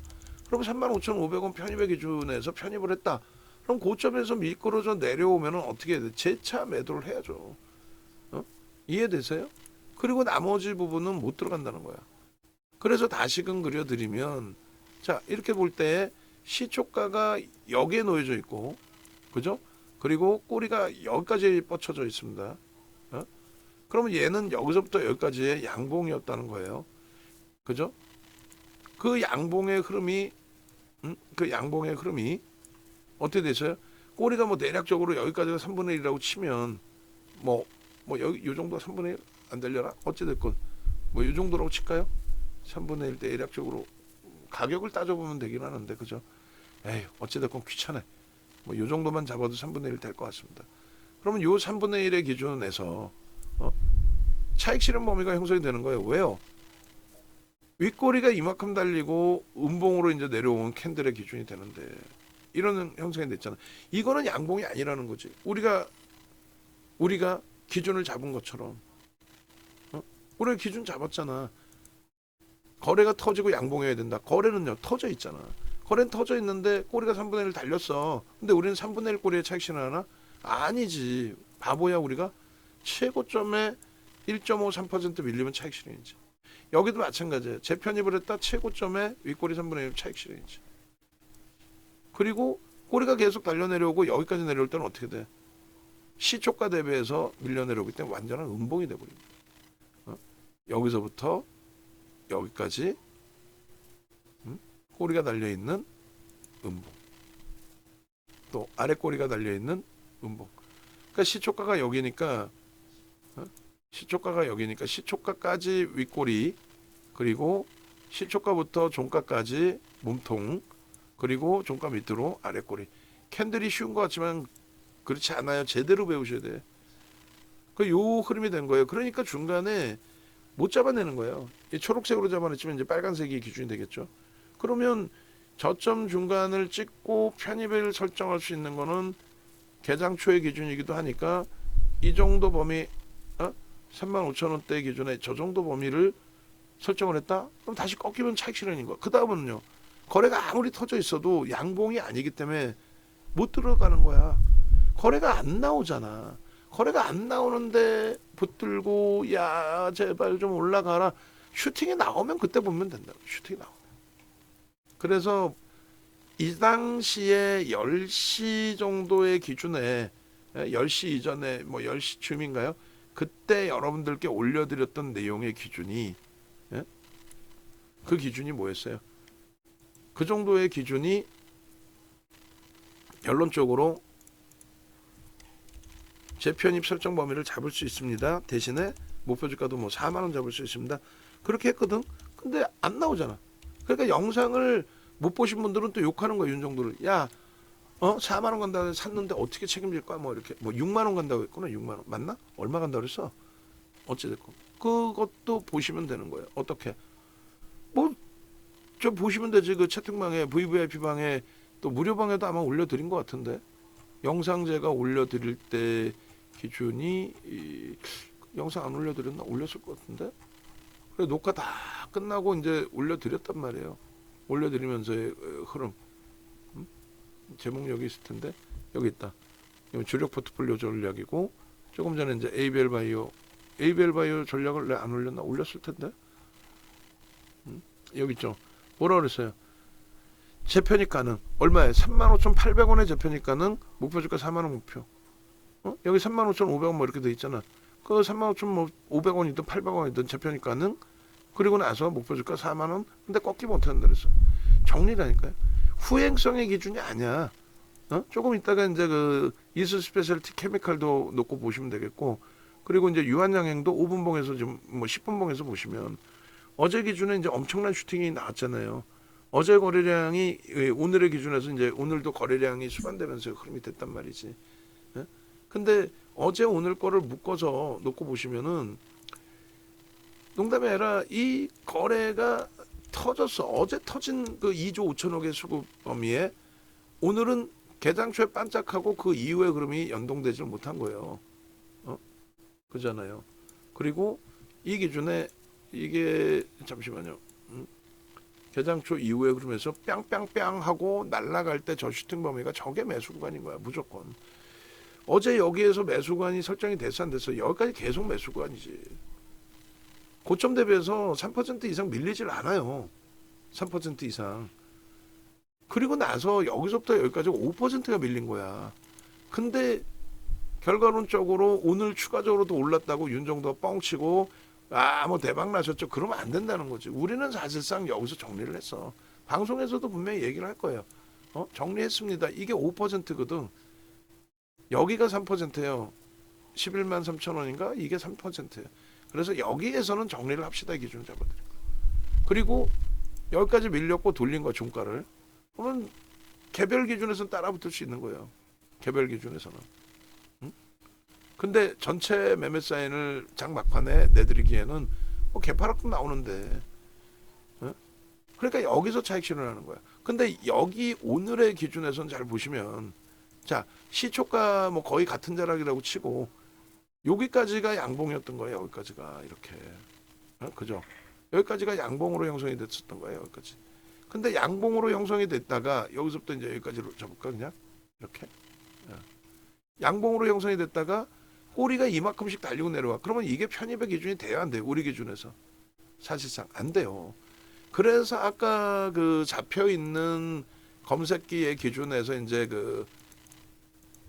그럼 35,500원 편입의 기준에서 편입을 했다. 그럼 고점에서 미끄러져 내려오면 어떻게 해야 돼? 재차 매도를 해야죠. 이해되세요? 그리고 나머지 부분은 못 들어간다는 거야. 그래서 다시금 그려드리면 자 이렇게 볼 때 시초가가 여기에 놓여져 있고 그죠? 그리고 꼬리가 여기까지 뻗쳐져 있습니다. 그러면 얘는 여기서부터 여기까지의 양봉이었다는 거예요. 그죠? 그 양봉의 흐름이 어떻게 됐어요? 꼬리가 뭐 대략적으로 여기까지가 3분의 1이라고 치면 뭐 여기 요 정도가 3분의 1 안 되려나? 어찌됐건 뭐 요 정도라고 칠까요? 3분의 1 대략적으로 가격을 따져보면 되긴 하는데 그죠? 에이 어찌됐건 귀찮아. 뭐 요 정도만 잡아도 3분의 1 될 것 같습니다. 그러면 요 3분의 1의 기준에서 차익 실현 범위가 형성이 되는 거예요. 왜요? 윗꼬리가 이만큼 달리고 음봉으로 이제 내려온 캔들의 기준이 되는데 이런 형성이 됐잖아. 이거는 양봉이 아니라는 거지. 우리가 기준을 잡은 것처럼 우리가 기준 잡았잖아. 거래가 터지고 양봉해야 된다. 거래는요 터져 있잖아. 거래는 터져 있는데 꼬리가 3분의 1 달렸어. 근데 우리는 3분의 1 꼬리에 차익 실현하나? 아니지. 바보야 우리가. 최고점에 1.53% 밀리면 차익 실현이지. 여기도 마찬가지예요. 재편입을 했다 최고점에 윗꼬리 3분의 1 차익 실현이지. 그리고 꼬리가 계속 달려 내려오고 여기까지 내려올 때는 어떻게 돼? 시초가 대비해서 밀려 내려오기 때문에 완전한 음봉이 돼버립니다. 여기서부터 여기까지 꼬리가 달려 있는 음봉, 또 아래 꼬리가 달려 있는 음봉. 그러니까 시초가가 여기니까 시초가까지 윗꼬리, 그리고 시초가부터 종가까지 몸통, 그리고 종가 밑으로 아래 꼬리. 캔들이 쉬운 것 같지만 그렇지 않아요. 제대로 배우셔야 돼. 요 흐름이 된 거예요. 그러니까 중간에 못 잡아내는 거예요. 이 초록색으로 잡아냈지만 이제 빨간색이 기준이 되겠죠. 그러면 저점 중간을 찍고 편입을 설정할 수 있는 거는 개장 초의 기준이기도 하니까 이 정도 범위, 35,000원대 기준에 저 정도 범위를 설정을 했다? 그럼 다시 꺾이면 차익 실현인 거야. 그 다음은요, 거래가 아무리 터져 있어도 양봉이 아니기 때문에 못 들어가는 거야. 거래가 안 나오잖아. 거래가 안 나오는데 붙들고 야 제발 좀 올라가라. 슈팅이 나오면 그때 보면 된다고. 슈팅이 나오면. 그래서 이 당시에 10시 정도의 기준에 10시 이전에 뭐 10시 쯤인가요? 그때 여러분들께 올려드렸던 내용의 기준이 그 기준이 뭐였어요? 그 정도의 기준이 결론적으로 재편입 설정 범위를 잡을 수 있습니다. 대신에 목표 주가도 뭐 4만 원 잡을 수 있습니다. 그렇게 했거든. 근데 안 나오잖아. 그러니까 영상을 못 보신 분들은 또 욕하는 거야, 윤정도를. 야, 4만 원 간다고 샀는데 어떻게 책임질 거야? 뭐 이렇게 뭐 6만 원 간다고 했구나. 6만 원. 맞나? 얼마 간다고 그랬어? 어찌 됐건. 그것도 보시면 되는 거예요. 어떻게? 뭐 저 보시면 되지. 그 채팅방에 VVIP 방에 또 무료 방에도 아마 올려드린 것 같은데. 영상 제가 올려드릴 때 기준이 영상 안 올려드렸나? 올렸을 것 같은데. 그래 녹화 다 끝나고 이제 올려드렸단 말이에요. 올려드리면서의 흐름. 제목 여기 있을 텐데 여기 있다. 주력 포트폴리오 전략이고 조금 전에 이제 ABL 바이오 전략을 안 올렸나? 올렸을 텐데. 여기 있죠. 뭐라 그랬어요? 재편입 가능. 얼마에? 35,800원에 재편입 가능. 목표 주가 4만 원 목표. 여기 35,500원 뭐 이렇게 돼 있잖아. 그 35,500원이든 800원이든 재편입 가능. 그리고 나서 목표 주가 4만 원. 근데 꺾기 못한다 그랬어. 정리라니까요. 후행성의 기준이 아니야. 조금 있다가 이제 그 이스 스페셜티 케미칼도 놓고 보시면 되겠고, 그리고 이제 유한양행도 5분봉에서 좀 뭐 10분봉에서 보시면 어제 기준에 이제 엄청난 슈팅이 나왔잖아요. 어제 거래량이 오늘의 기준에서 이제 오늘도 거래량이 수반되면서 흐름이 됐단 말이지. 근데 어제 오늘 거를 묶어서 놓고 보시면은 농담이 아니라 이 거래가 터졌어. 어제 터진 그 2조 5천억의 수급 범위에 오늘은 개장 초에 반짝하고 그 이후의 흐름이 연동되지 못한 거예요. 그잖아요. 그리고 이 기준에 이게 잠시만요. 개장 초 이후의 흐름에서 뺑뺑뺑 하고 날아갈 때 저 슈팅 범위가 저게 매수 구간인 거야. 무조건. 어제 여기에서 매수 구간이 설정이 됐어 안 됐어? 여기까지 계속 매수 구간이지. 고점 대비해서 3% 이상 밀리질 않아요. 3% 이상. 그리고 나서 여기서부터 여기까지 5%가 밀린 거야. 근데 결과론적으로 오늘 추가적으로도 올랐다고 윤정도가 뻥치고 뭐 대박 나셨죠. 그러면 안 된다는 거지. 우리는 사실상 여기서 정리를 했어. 방송에서도 분명히 얘기를 할 거예요. 정리했습니다. 이게 5%거든. 여기가 3%예요. 11만 3천 원인가? 이게 3%예요. 그래서 여기에서는 정리를 합시다. 기준을 잡아드릴 거예요. 그리고 여기까지 밀렸고 돌린 거 종가를. 그러면 개별 기준에서는 따라붙을 수 있는 거예요. 개별 기준에서는. 근데 전체 매매 사인을 장 막판에 내드리기에는 개파락도 나오는데. 그러니까 여기서 차익 실현하는 거야. 근데 여기 오늘의 기준에서는 잘 보시면 자 시초가 뭐 거의 같은 자락이라고 치고 여기까지가 양봉이었던 거예요. 여기까지가 이렇게. 그죠? 여기까지가 양봉으로 형성이 됐었던 거예요. 여기까지. 근데 양봉으로 형성이 됐다가 여기서부터 이제 여기까지로 잡을까 그냥 이렇게. 양봉으로 형성이 됐다가 꼬리가 이만큼씩 달리고 내려와. 그러면 이게 편입의 기준이 돼야 안 돼요. 우리 기준에서. 사실상 안 돼요. 그래서 아까 그 잡혀 있는 검색기의 기준에서 이제 그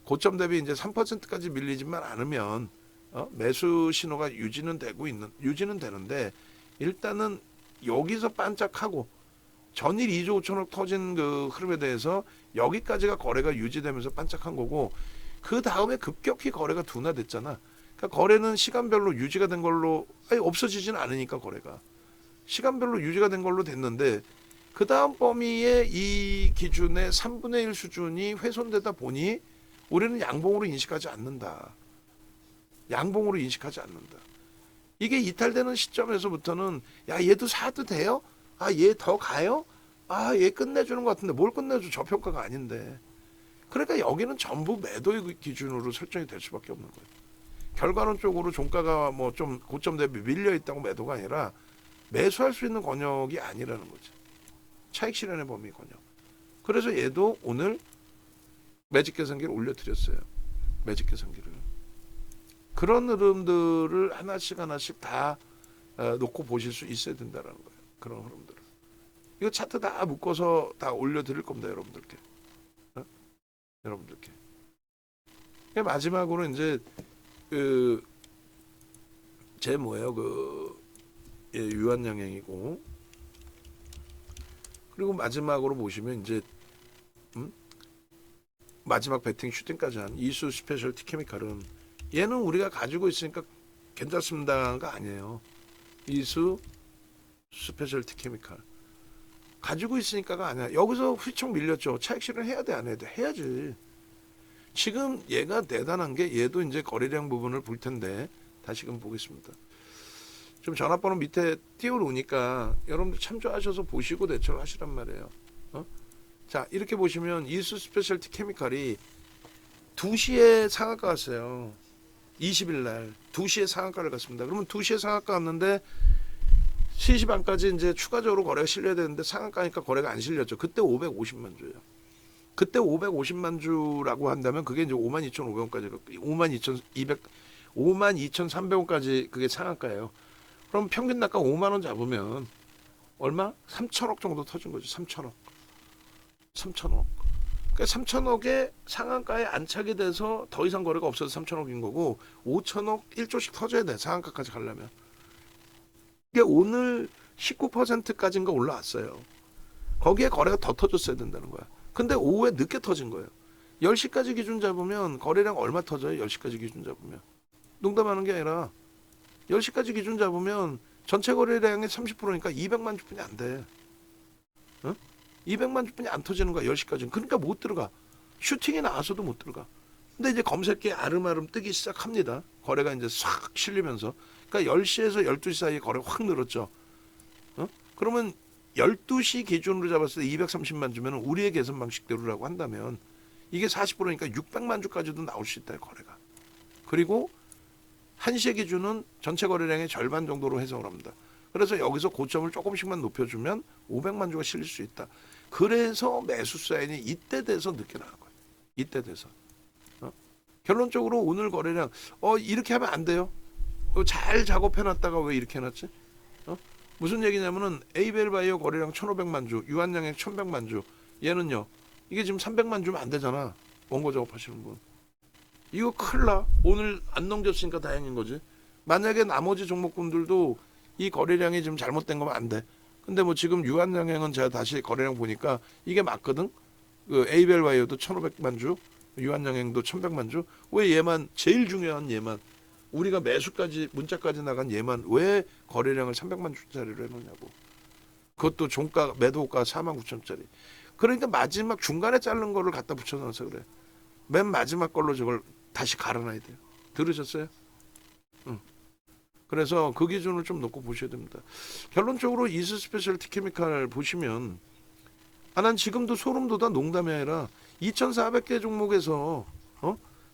고점 대비 이제 3%까지 밀리지만 않으면 매수 신호가 유지는 되는데 일단은 여기서 반짝하고 전일 2조 5천억 터진 그 흐름에 대해서 여기까지가 거래가 유지되면서 반짝한 거고 그 다음에 급격히 거래가 둔화됐잖아. 그러니까 거래는 시간별로 유지가 된 걸로 없어지지는 않으니까 거래가 시간별로 유지가 된 걸로 됐는데 그 다음 범위의 이 기준의 3분의 1 수준이 훼손되다 보니 우리는 양봉으로 인식하지 않는다. 양봉으로 인식하지 않는다. 이게 이탈되는 시점에서부터는 야 얘도 사도 돼요? 아 얘 더 가요? 아 얘 끝내주는 것 같은데 뭘 끝내줘? 저평가가 아닌데. 그러니까 여기는 전부 매도의 기준으로 설정이 될 수밖에 없는 거예요. 결과론적으로 종가가 뭐 좀 고점 대비 밀려 있다고 매도가 아니라 매수할 수 있는 권역이 아니라는 거죠. 차익 실현의 범위 권역. 그래서 얘도 오늘 매직 계산기를 올려드렸어요. 매직 계산기를. 그런 흐름들을 하나씩 다 놓고 보실 수 있어야 된다는 거예요. 그런 흐름들을. 이거 차트 다 묶어서 다 올려드릴 겁니다, 여러분들께. 여러분들께. 마지막으로 이제 제 뭐예요, 유한양행이고 그리고 마지막으로 보시면 이제 마지막 배팅 슈팅까지 한 이수 스페셜티 케미칼은 얘는 우리가 가지고 있으니까 괜찮습니다가 아니에요. 이수 스페셜티 케미칼 가지고 있으니까가 아니야. 여기서 휘청 밀렸죠. 차익 실현 해야 돼, 안 해야 돼? 해야지. 지금 얘가 대단한 게 얘도 이제 거래량 부분을 볼 텐데 다시금 보겠습니다. 좀 전화번호 밑에 띄워놓으니까 여러분들 참조하셔서 보시고 대처를 하시란 말이에요. 자 이렇게 보시면 이수 스페셜티 케미칼이 2시에 상한가 갔어요. 20일 날 2시에 상한가를 갔습니다. 그러면 2시에 상한가 갔는데 3시 반까지 이제 추가적으로 거래가 실려야 되는데 상한가니까 거래가 안 실렸죠. 그때 550만 주예요. 그때 550만 주라고 한다면 그게 이제 52,500원까지 52,300원까지 그게 상한가예요. 그럼 평균 낙가 5만 원 잡으면 얼마? 3천억 정도 터진 거죠. 3천억. 그러니까 3천억에 상한가에 안착이 돼서 더 이상 거래가 없어서 3천억인 거고 5천억 1조씩 터져야 돼. 상한가까지 가려면. 이게 오늘 19%까지인가 올라왔어요. 거기에 거래가 더 터졌어야 된다는 거야. 근데 오후에 늦게 터진 거예요. 10시까지 기준 잡으면 거래량 얼마 터져요? 10시까지 기준 잡으면. 농담하는 게 아니라 10시까지 기준 잡으면 전체 거래량의 30%니까 200만 주뿐이 안 돼. 200만 주뿐이 안 터지는 거야. 10시까지는. 그러니까 못 들어가. 슈팅이 나와서도 못 들어가. 근데 이제 검색기에 아름아름 뜨기 시작합니다. 거래가 이제 싹 실리면서. 그러니까 10시에서 12시 사이에 거래가 확 늘었죠. 그러면 12시 기준으로 잡았을 때 230만 주면 우리의 계산 방식대로라고 한다면 이게 40%니까 600만 주까지도 나올 수 있다. 거래가. 그리고 1시의 기준은 전체 거래량의 절반 정도로 해석을 합니다. 그래서 여기서 고점을 조금씩만 높여주면 500만 주가 실릴 수 있다. 그래서 매수 사인이 이때 돼서 늦게 나온 거예요. 이때 돼서. 결론적으로 오늘 거래량 이렇게 하면 안 돼요. 잘 작업해놨다가 왜 이렇게 해놨지? 무슨 얘기냐면은 에이벨 바이오 거래량 1,500만 주, 유한양행 1,100만 주. 얘는요. 이게 지금 300만 주면 안 되잖아. 원고 작업하시는 분. 이거 큰일 나. 오늘 안 넘겼으니까 다행인 거지. 만약에 나머지 종목군들도 이 거래량이 지금 잘못된 거면 안 돼. 근데 뭐 지금 유한양행은 제가 다시 거래량 보니까 이게 맞거든. 그 에이벨 바이오도 1,500만 주, 유한양행도 1,100만 주. 왜 얘만 제일 중요한 얘만 우리가 매수까지 문자까지 나간 얘만 왜 거래량을 300만 주짜리로 해놓냐고. 그것도 종가 매도가 49,000짜리. 그러니까 마지막 중간에 자른 거를 갖다 붙여놔서 그래. 맨 마지막 걸로 저걸 다시 갈아놔야 돼요. 들으셨어요? 응. 그래서 그 기준을 좀 놓고 보셔야 됩니다. 결론적으로 이스 스페셜티 케미칼 보시면 난 지금도 소름 돋아. 농담이 아니라 2,400개 종목에서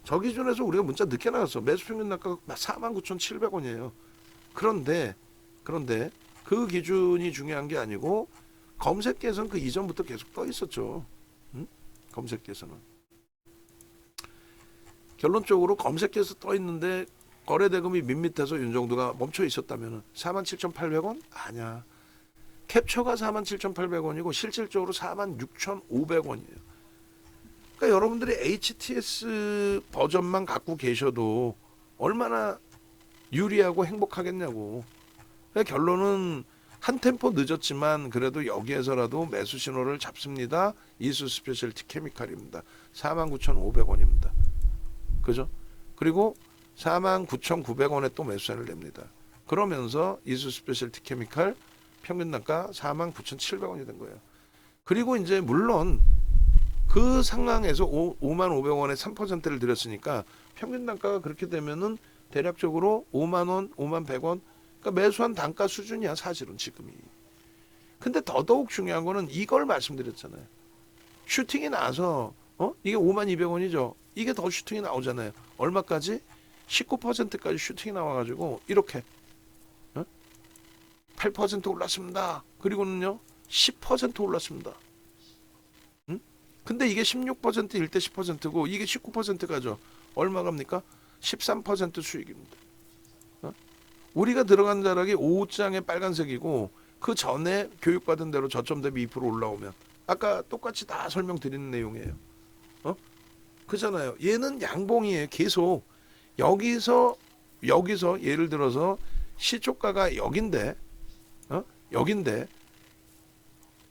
저 기준에서 우리가 문자 늦게 나갔어. 매수 평균 낙가가 49,700원이에요. 그런데 그 기준이 중요한 게 아니고 검색기에서는 그 이전부터 계속 떠 있었죠. 검색기에서는. 결론적으로 검색해서 떠 있는데 거래 대금이 밋밋해서 윤정도가 멈춰 있었다면은 47,800원? 아니야. 캡처가 47,800원이고 실질적으로 46,500원이에요. 그러니까 여러분들이 HTS 버전만 갖고 계셔도 얼마나 유리하고 행복하겠냐고. 그러니까 결론은 한 템포 늦었지만 그래도 여기에서라도 매수 신호를 잡습니다. 이수 스페셜티 케미칼입니다. 49,500원입니다. 그죠? 그리고 49,900원에 또 매수세를 냅니다. 그러면서 이수 스페셜티 케미칼 평균 단가 49,700원이 된 거예요. 그리고 이제 물론 그 상황에서 55,500원에 3%를 들였으니까 평균 단가가 그렇게 되면은 대략적으로 5만 원, 5만 100원, 그러니까 매수한 단가 수준이야 사실은 지금이. 근데 더더욱 중요한 거는 이걸 말씀드렸잖아요. 슈팅이 나서 이게 5만 200원이죠. 이게 더 슈팅이 나오잖아요. 얼마까지? 19%까지 슈팅이 나와가지고 이렇게 8% 올랐습니다. 그리고는요 10% 올랐습니다. 근데 이게 16%일 때 10%고 이게 19%가죠. 얼마 갑니까? 13% 수익입니다. 우리가 들어간 자락이 5장의 빨간색이고 그 전에 교육받은 대로 저점 대비 2% 올라오면 아까 똑같이 다 설명드리는 내용이에요. 그잖아요. 얘는 양봉이에요. 계속 여기서 예를 들어서 시초가가 여긴데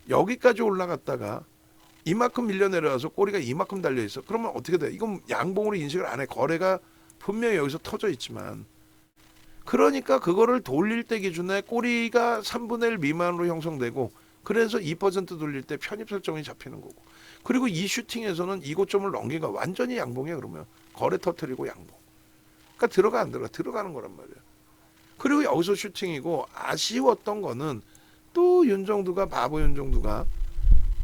여기까지 올라갔다가 이만큼 밀려 내려와서 꼬리가 이만큼 달려 있어. 그러면 어떻게 돼? 이건 양봉으로 인식을 안 해. 거래가 분명히 여기서 터져 있지만. 그러니까 그거를 돌릴 때 기준에 꼬리가 3분의 1 미만으로 형성되고 그래서 2% 돌릴 때 편입 설정이 잡히는 거고. 그리고 이 슈팅에서는 이 고점을 넘긴 거 완전히 양봉이야. 그러면 거래 터트리고 양봉. 그러니까 들어가 안 들어가? 들어가는 거란 말이야. 그리고 여기서 슈팅이고 아쉬웠던 거는 또 윤정두가 바보 윤정두가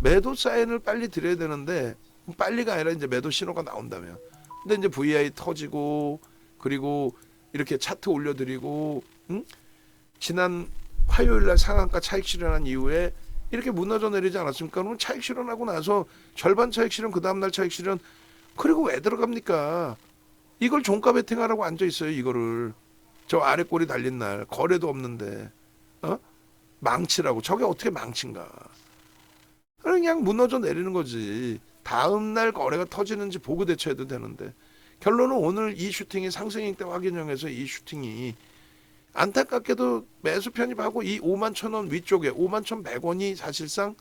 매도 사인을 빨리 드려야 되는데 빨리가 아니라 이제 매도 신호가 나온다면 근데 이제 VI 터지고 그리고 이렇게 차트 올려드리고 지난 화요일날 상한가 차익 실현한 이후에 이렇게 무너져 내리지 않았습니까? 그러면 차익 실현하고 나서 절반 차익 실현 그 다음날 차익 실현 그리고 왜 들어갑니까? 이걸 종가 베팅하라고 앉아 있어요. 이거를 저 아래 꼬리 달린 날 거래도 없는데 망치라고. 저게 어떻게 망친가? 그냥 무너져 내리는 거지. 다음 날 거래가 터지는지 보고 대처해도 되는데 결론은 오늘 이 슈팅이 상승일 때 확인형에서 이 슈팅이 안타깝게도 매수 편입하고 이 51,000원 위쪽에 51,100원이 사실상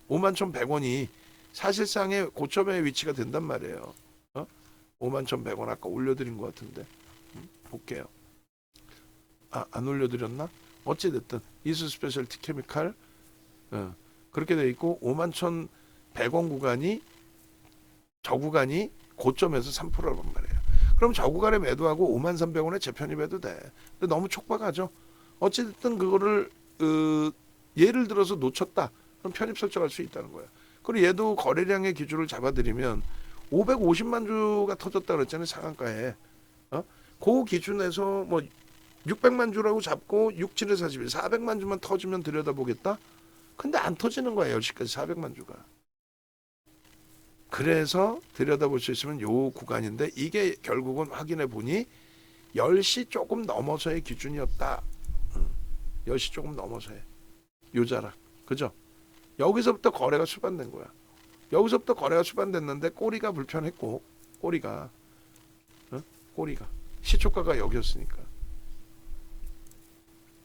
51,100원이 사실상의 고점의 위치가 된단 말이에요. 51,100원 아까 올려드린 것 같은데 볼게요. 안 올려드렸나? 어찌됐든 이수 스페셜티 케미칼 그렇게 돼 있고 51,100원 구간이 저 구간이 고점에서 3%란 말이에요. 그럼 저 구간에 매도하고 53,300원에 재편입해도 돼. 근데 너무 촉박하죠. 어찌됐든 그거를 예를 들어서 놓쳤다. 그럼 편입 설정할 수 있다는 거예요. 그리고 얘도 거래량의 기준을 잡아드리면 550만 주가 터졌다 그랬잖아요. 상한가에. 그 기준에서 뭐 600만 주라고 잡고 6, 7에 41, 400만 주만 터지면 들여다보겠다. 근데 안 터지는 거예요. 10까지 400만 주가. 그래서 들여다볼 수 있으면 요 구간인데 이게 결국은 확인해 보니 10시 조금 넘어서의 기준이었다. 10시 조금 넘어서의 요 자락. 그죠? 여기서부터 거래가 수반된 거야. 여기서부터 거래가 수반됐는데 꼬리가 불편했고 꼬리가 시초가가 여기였으니까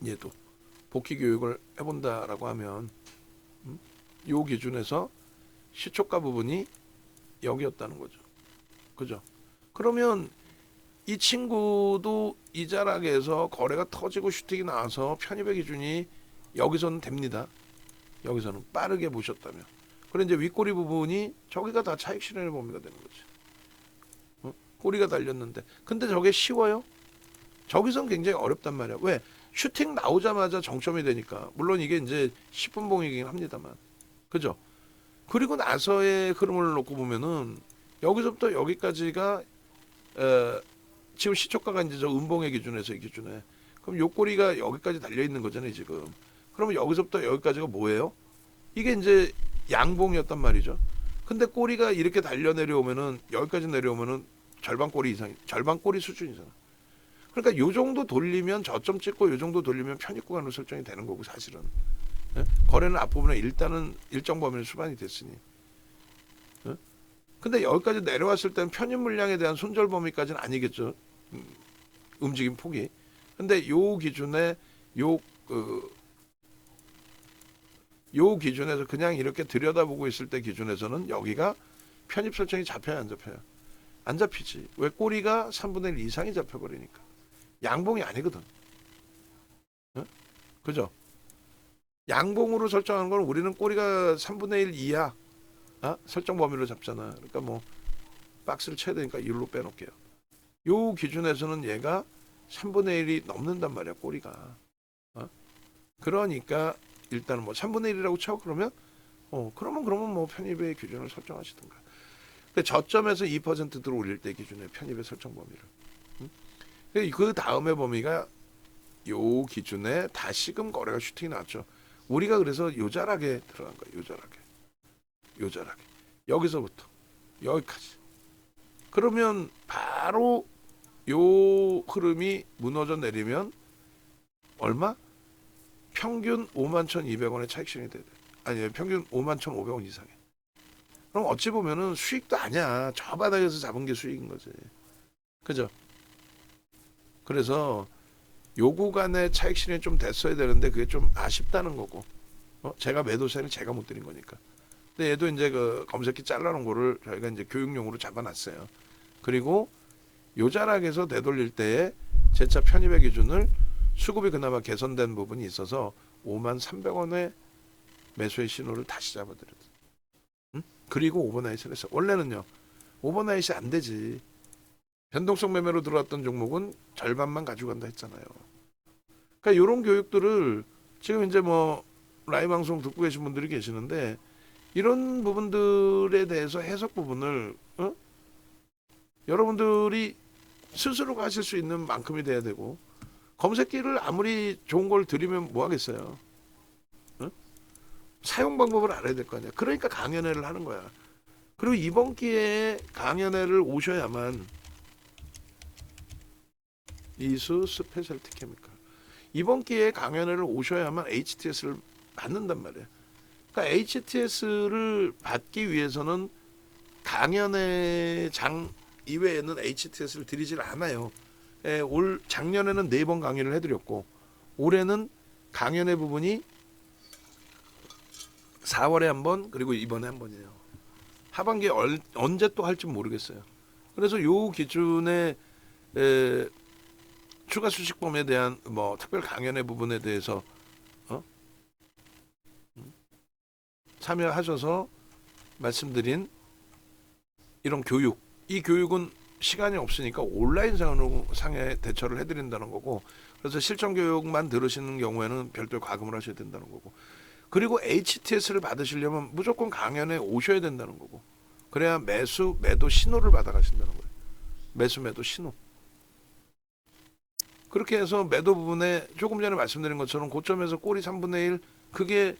얘도 복귀 교육을 해본다라고 하면 요 기준에서 시초가 부분이 여기였다는 거죠. 그죠? 그러면 이 친구도 이 자락에서 거래가 터지고 슈팅이 나와서 편입의 기준이 여기서는 됩니다. 여기서는 빠르게 보셨다면. 그런데 이제 윗꼬리 부분이 저기가 다 차익 실현의 범위가 되는 거지. 꼬리가 달렸는데. 근데 저게 쉬워요? 저기선 굉장히 어렵단 말이야. 왜? 슈팅 나오자마자 정점이 되니까. 물론 이게 이제 10분 봉이긴 합니다만. 그죠? 그리고 나서의 흐름을 놓고 보면은 여기서부터 여기까지가 지금 시초가가 이제 저 음봉의 기준에서 이 기준에 그럼 요 꼬리가 여기까지 달려 있는 거잖아요 지금. 그러면 여기서부터 여기까지가 뭐예요? 이게 이제 양봉이었단 말이죠. 근데 꼬리가 이렇게 달려 내려오면은 여기까지 내려오면은 절반 꼬리 이상, 절반 꼬리 수준이잖아. 그러니까 요 정도 돌리면 저점 찍고 요 정도 돌리면 편입 구간으로 설정이 되는 거고 사실은. 예? 거래는 앞부분에 일단은 일정 범위는 수반이 됐으니. 예? 근데 여기까지 내려왔을 때는 편입 물량에 대한 손절 범위까지는 아니겠죠. 움직임 폭이. 근데 요 기준에 요 기준에서 그냥 이렇게 들여다보고 있을 때 기준에서는 여기가 편입 설정이 잡혀야 안 잡혀요? 안 잡히지. 왜? 꼬리가 3분의 1 이상이 잡혀버리니까. 양봉이 아니거든. 어? 그죠? 양봉으로 설정하는 건 우리는 꼬리가 3분의 1 이하 설정 범위로 잡잖아. 그러니까 뭐 박스를 쳐야 되니까 1로 빼놓을게요. 요 기준에서는 얘가 3분의 1이 넘는단 말이야, 꼬리가. 그러니까 일단은 뭐 3분의 1이라고 쳐. 그러면 뭐 편입의 기준을 설정하시든가. 근데 저점에서 2% 들어올릴 때 기준의 편입의 설정 범위를. 그 다음에 범위가 요 기준에 다시금 거래가 슈팅이 나왔죠. 우리가 그래서 요자락에 들어간 거야. 요자락에. 여기서부터 여기까지. 그러면 바로 요 흐름이 무너져 내리면 얼마? 평균 51,200원의 차익 실현이 돼야 돼. 아니, 평균 51,500원 이상에. 그럼 어찌 보면은 수익도 아니야. 저 바닥에서 잡은 게 수익인 거지. 그죠? 그래서 요 구간에 차익 실현이 좀 됐어야 되는데 그게 좀 아쉽다는 거고. 제가 매도 세를 제가 못 드린 거니까. 근데 얘도 이제 그 검색기 잘라놓은 거를 저희가 이제 교육용으로 잡아놨어요. 그리고 요 자락에서 되돌릴 때에 재차 편입의 기준을 수급이 그나마 개선된 부분이 있어서 53,300원의 매수의 신호를 다시 잡아드렸어요. 그리고 오버나잇을 했어. 원래는요. 오버나잇이 안 되지. 변동성 매매로 들어왔던 종목은 절반만 가지고 간다 했잖아요. 그러니까 이런 교육들을 지금 이제 뭐 라이브 방송 듣고 계신 분들이 계시는데 이런 부분들에 대해서 해석 부분을 여러분들이 스스로가 하실 수 있는 만큼이 돼야 되고 검색기를 아무리 좋은 걸 드리면 뭐 하겠어요. 사용 방법을 알아야 될 거 아니야. 그러니까 강연회를 하는 거야. 그리고 이번 기회에 강연회를 오셔야만 이수 스페셜티 케미컬 이번 기회에 강연회를 오셔야만 HTS를 받는단 말이야. 그러니까 HTS를 받기 위해서는 강연회 장 이외에는 HTS를 드리질 않아요. 올 작년에는 4번 강의를 해드렸고 올해는 강연회 부분이 4월에 한 번 그리고 이번에 한 번이에요. 하반기에 언제 또 할지 모르겠어요. 그래서 요 기준에 추가 수식범에 대한 뭐 특별 강연회 부분에 대해서 참여하셔서 말씀드린 이런 교육, 이 교육은 시간이 없으니까 온라인 상에 대처를 해드린다는 거고, 그래서 실전 교육만 들으시는 경우에는 별도의 과금을 하셔야 된다는 거고, 그리고 HTS를 받으시려면 무조건 강연에 오셔야 된다는 거고, 그래야 매수 매도 신호를 받아가신다는 거예요. 매수 매도 신호. 그렇게 해서 매도 부분에 조금 전에 말씀드린 것처럼 고점에서 꼬리 3분의 1, 그게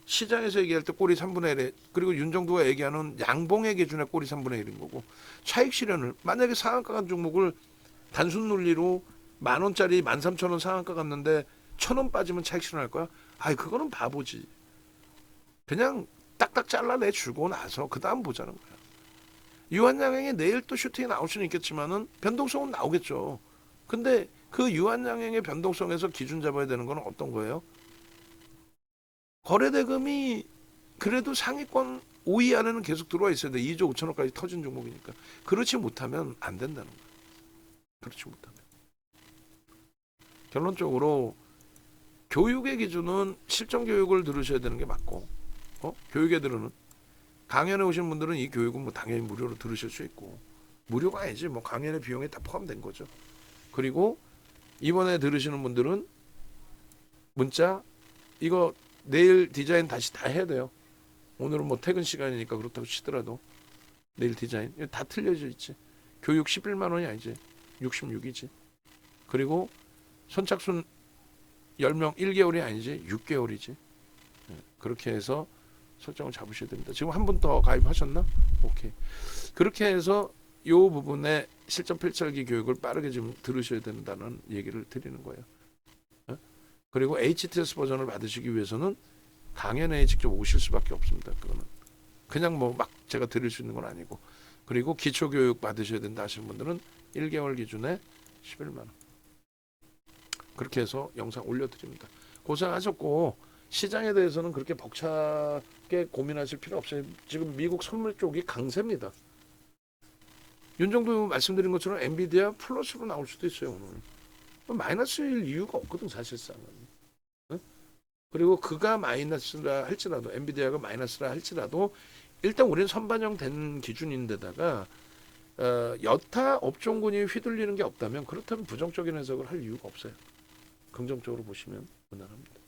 시장에서 얘기할 때 꼬리 3분의 1에, 그리고 윤정도가 얘기하는 양봉의 기준의 꼬리 3분의 1인 거고, 차익 실현을 만약에 상한가 간 종목을 단순 논리로 10,000원짜리 13,000원 상한가 갔는데 1,000원 빠지면 차익 실현할 거야? 아이, 그거는 바보지. 그냥 딱딱 잘라내 주고 나서 그 다음 보자는 거야. 유한양행이 내일 또 슈팅이 나올 수는 있겠지만은 변동성은 나오겠죠. 근데 그 유한양행의 변동성에서 기준 잡아야 되는 건 어떤 거예요? 거래대금이 그래도 상위권 5위 안에는 계속 들어와 있어야 돼. 2조 5천억까지 터진 종목이니까. 그렇지 못하면 안 된다는 거야. 그렇지 못하면. 결론적으로 교육의 기준은 실전 교육을 들으셔야 되는 게 맞고, 교육에 들으는 강연에 오신 분들은 이 교육은 뭐 당연히 무료로 들으실 수 있고, 무료가 아니지 뭐 강연의 비용에 다 포함된 거죠. 그리고 이번에 들으시는 분들은 문자 이거 내일 디자인 다시 다 해야 돼요. 오늘은 뭐 퇴근 시간이니까 그렇다고 치더라도 내일 디자인 다 틀려져 있지. 교육 11만 원이 아니지. 66이지. 그리고 선착순 10명 1개월이 아니지. 6개월이지. 그렇게 해서 설정을 잡으셔야 됩니다. 지금 한 분 더 가입하셨나? 오케이. 그렇게 해서 이 부분에 실전 필살기 교육을 빠르게 좀 들으셔야 된다는 얘기를 드리는 거예요. 어? 그리고 HTS 버전을 받으시기 위해서는 강연회에 직접 오실 수밖에 없습니다. 그거는 그냥 뭐 막 제가 드릴 수 있는 건 아니고. 그리고 기초교육 받으셔야 된다 하시는 분들은 1개월 기준에 11만 원. 그렇게 해서 영상 올려드립니다. 고생하셨고 시장에 대해서는 그렇게 벅차게 고민하실 필요 없어요. 지금 미국 선물 쪽이 강세입니다. 윤 정도 말씀드린 것처럼 엔비디아 플러스로 나올 수도 있어요. 오늘 마이너스일 이유가 없거든 사실상은. 응? 그리고 그가 마이너스라 할지라도 엔비디아가 마이너스라 할지라도 일단 우리는 선반영된 기준인데다가 여타 업종군이 휘둘리는 게 없다면 그렇다면 부정적인 해석을 할 이유가 없어요. 긍정적으로 보시면 무난합니다.